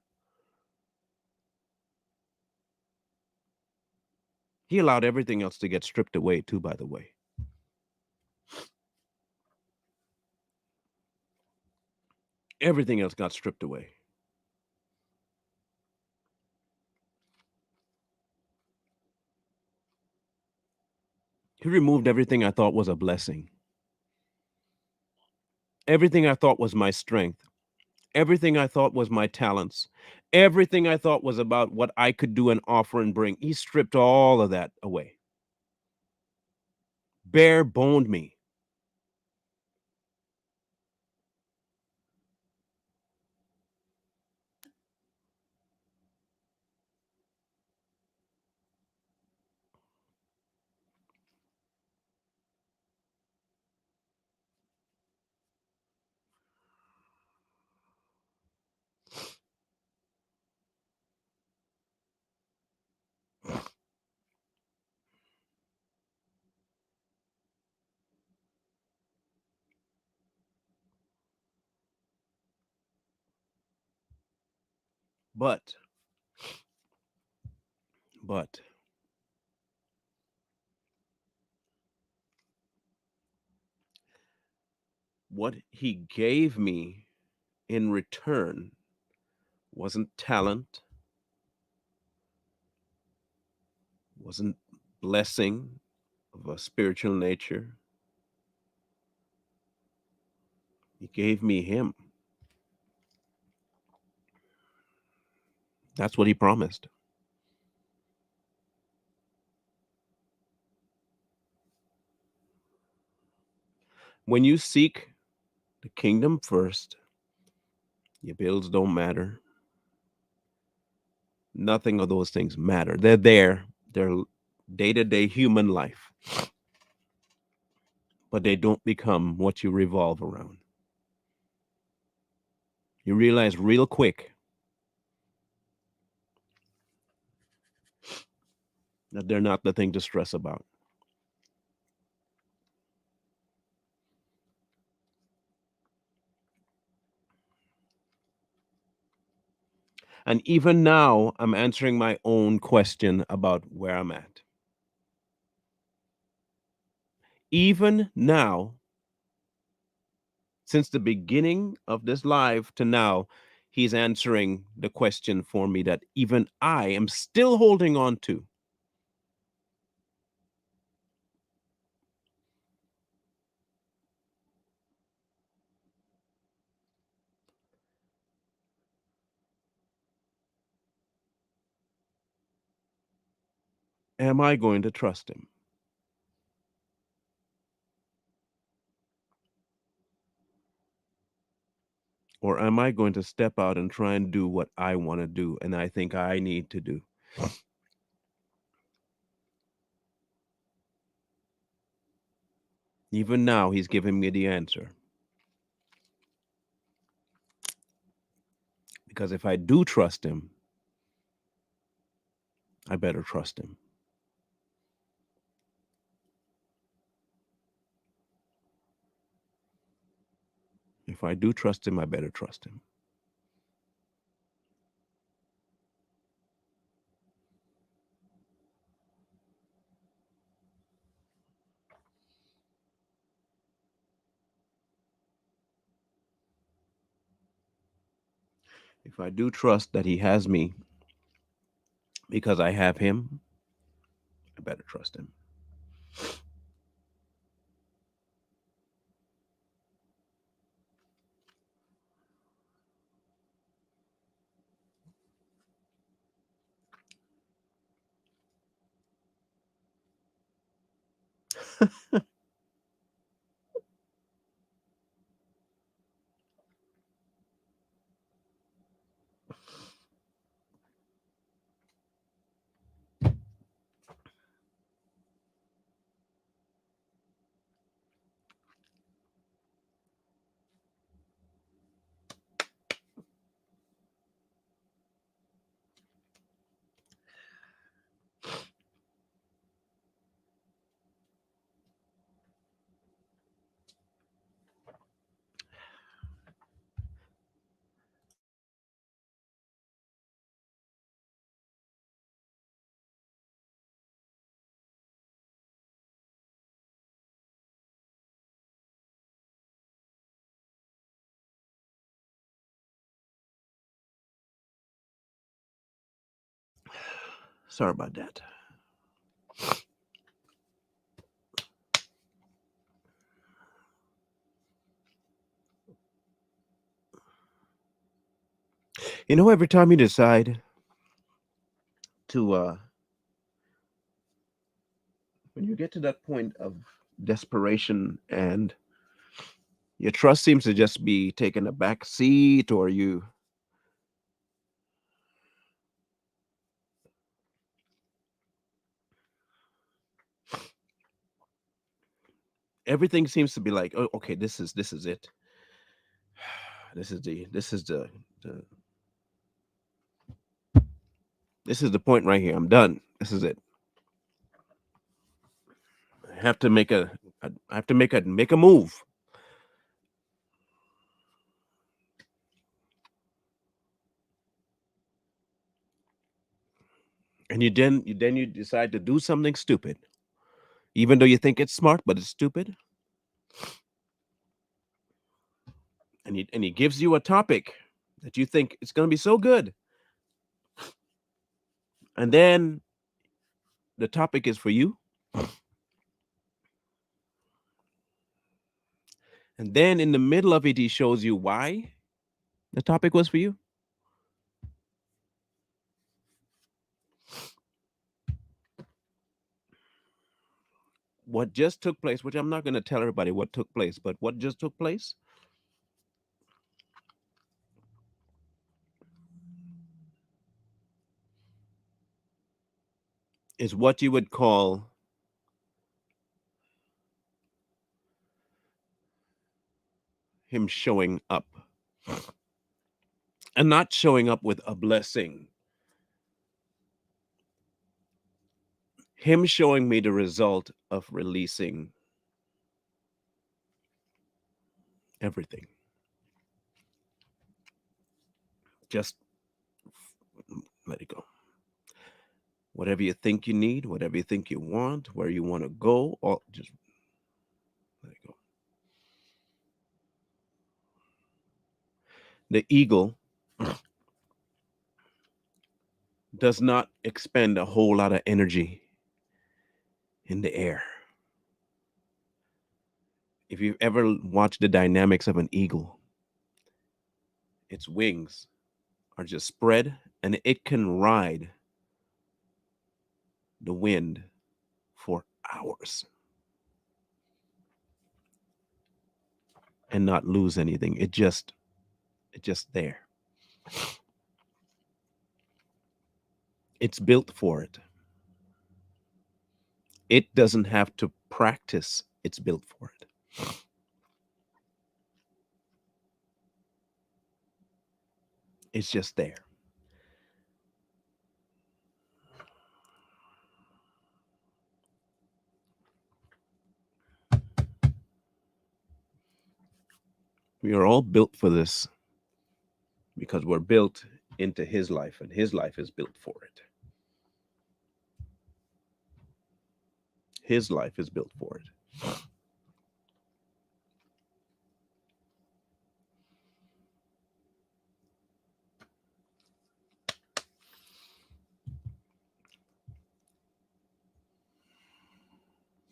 He allowed everything else to get stripped away too, by the way. Everything else got stripped away. He removed everything I thought was a blessing. Everything I thought was my strength. everything I thought was my talents, everything I thought was about what I could do and offer and bring. He stripped all of that away, bare boned me. But, but, what he gave me in return wasn't talent, wasn't blessing of a spiritual nature. He gave me him. That's what he promised. When you seek the kingdom first, your bills don't matter. Nothing of those things matter. They're there. They're day to day human life, but they don't become what you revolve around. You realize real quick that they're not the thing to stress about. And even now, I'm answering my own question about where I'm at. Even now, since the beginning of this live to now, he's answering the question for me that even I am still holding on to. Am I going to trust him? Or am I going to step out and try and do what I want to do and I think I need to do? Even now, he's giving me the answer. Because if I do trust him, I better trust him. If I do trust him, I better trust him. If I do trust that he has me because I have him, I better trust him. Sorry about that. You know, every time you decide to, when you get to that point of desperation and your trust seems to just be taking a back seat, or everything seems to be like, oh, okay, this is it. The this is the point right here. I'm done. This is it. I have to make I have to make a move. And you decide to do something stupid, even though you think it's smart, but it's stupid. And he gives you a topic that you think it's going to be so good, and then the topic is for you, and then in the middle of it he shows you why the topic was for you. What just took place, which I'm not going to tell everybody what took place, but what just took place is what you would call him showing up, and not showing up with a blessing, him showing me the result of releasing everything. Just let it go. Whatever you think you need, whatever you think you want, where you want to go, all just let it go. The eagle does not expend a whole lot of energy in the air. If you've ever watched the dynamics of an eagle, its wings are just spread and it can ride the wind for hours and not lose anything. It's just there. It's built for it. It doesn't have to practice. It's built for it. It's just there. We are all built for this because we're built into his life, and his life is built for it. His life is built for it.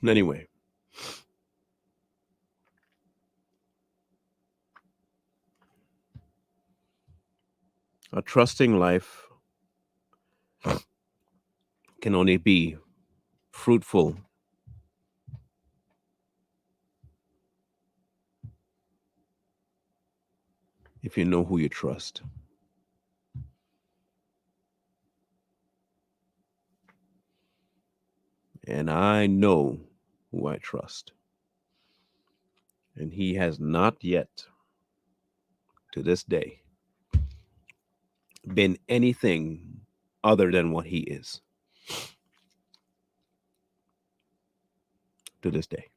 Anyway, a trusting life can only be fruitful if you know who you trust. And I know who I trust. And he has not yet, to this day, been anything other than what he is. To this day.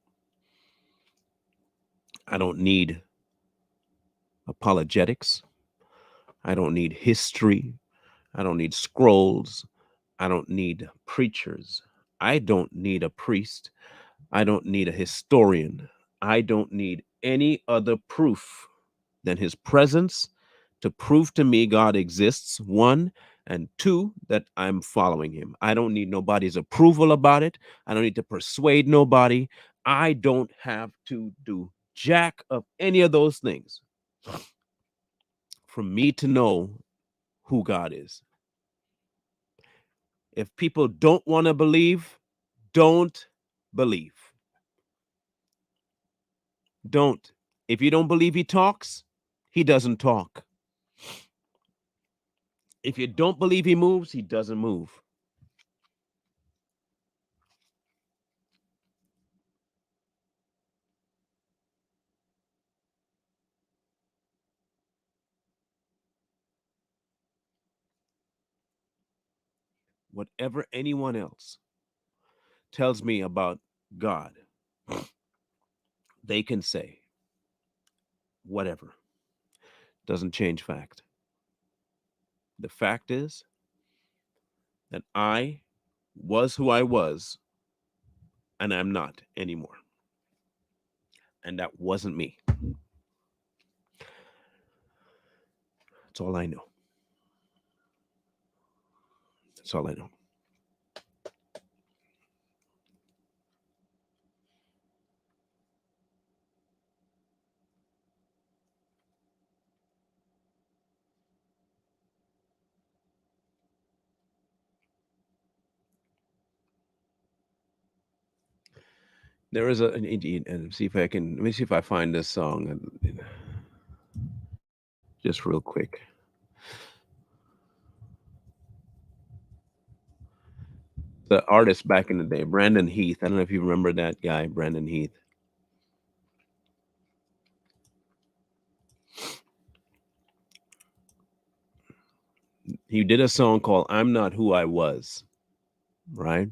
I don't need apologetics. I don't need history. I don't need scrolls. I don't need preachers. I don't need a priest. I don't need a historian. I don't need any other proof than his presence to prove to me God exists, one, and two, that I'm following him. I don't need nobody's approval about it. I don't need to persuade nobody. I don't have to do jack of any of those things for me to know who God is. If people don't want to believe, don't believe. Don't. If you don't believe he talks, he doesn't talk. If you don't believe he moves, he doesn't move. Whatever anyone else tells me about God, they can say whatever. Doesn't change fact. The fact is that I was who I was and I'm not anymore. And that wasn't me. That's all I know. That's all I know. There is and see if I can, let me see if I find this song just real quick. The artist back in the day, Brandon Heath. I don't know if you remember that guy, Brandon Heath. He did a song called I'm Not Who I Was, right?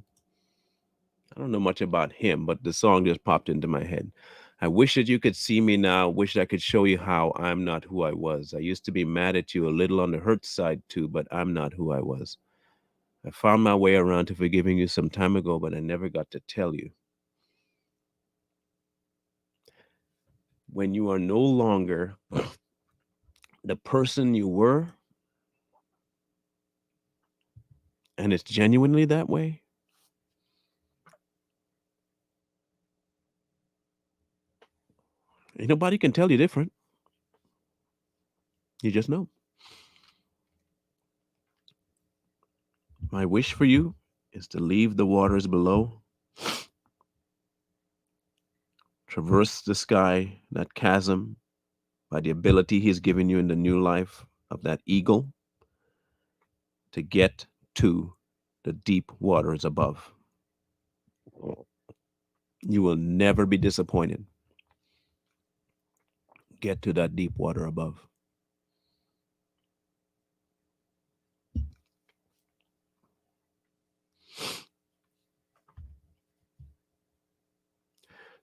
I don't know much about him, but the song just popped into my head. I wish that you could see me now. Wish I could show you how I'm not who I was. I used to be mad at you, a little on the hurt side too, but I'm not who I was. I found my way around to forgiving you some time ago, but I never got to tell you. When you are no longer the person you were, and it's genuinely that way, ain't nobody can tell you different. You just know. My wish for you is to leave the waters below, traverse the sky, that chasm, by the ability he's given you in the new life of that eagle, to get to the deep waters above. You will never be disappointed. Get to that deep water above.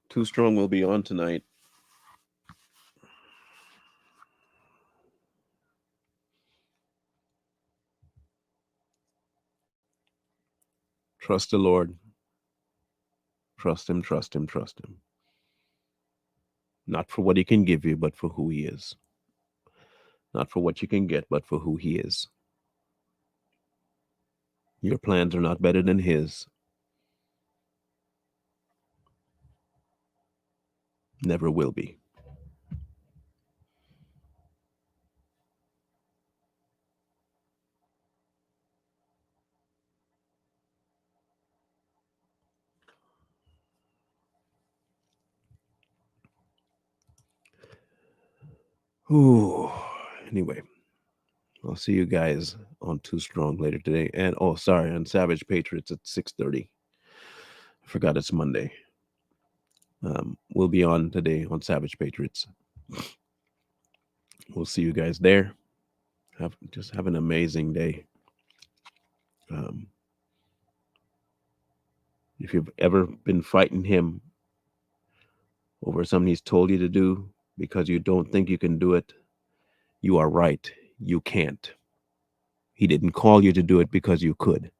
Too Strong will be on tonight. Trust the Lord. Trust him, trust him, trust him. Not for what he can give you, but for who he is. Not for what you can get, but for who he is. Your plans are not better than his. Never will be. Ooh. Anyway, I'll see you guys on Too Strong later today. And sorry, on Savage Patriots at 6:30. I forgot it's Monday. We'll be on today on Savage Patriots. We'll see you guys there. Have an amazing day. Um, if you've ever been fighting him over something he's told you to do because you don't think you can do it, you are right. You can't. He didn't call you to do it because you could.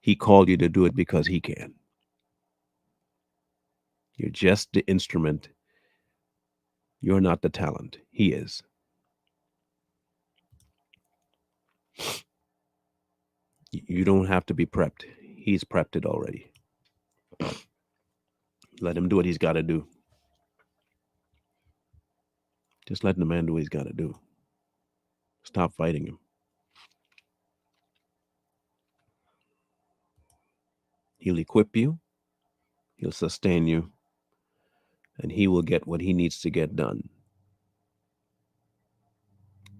He called you to do it because he can. You're just the instrument. You're not the talent. He is. You don't have to be prepped. He's prepped it already. Let him do what he's got to do. Just let the man do what he's got to do. Stop fighting him. He'll equip you, he'll sustain you, and he will get what he needs to get done.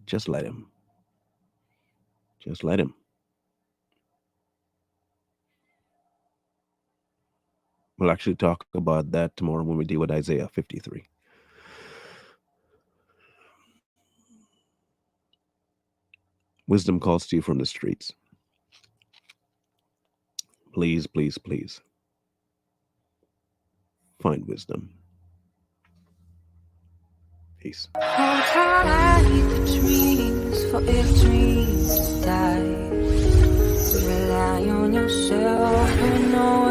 Just let him. Just let him. We'll actually talk about that tomorrow when we deal with Isaiah 53. Wisdom calls to you from the streets. Please, please, please. Find wisdom. Peace. Hold tight the dreams, for if dreams die, rely on yourself and no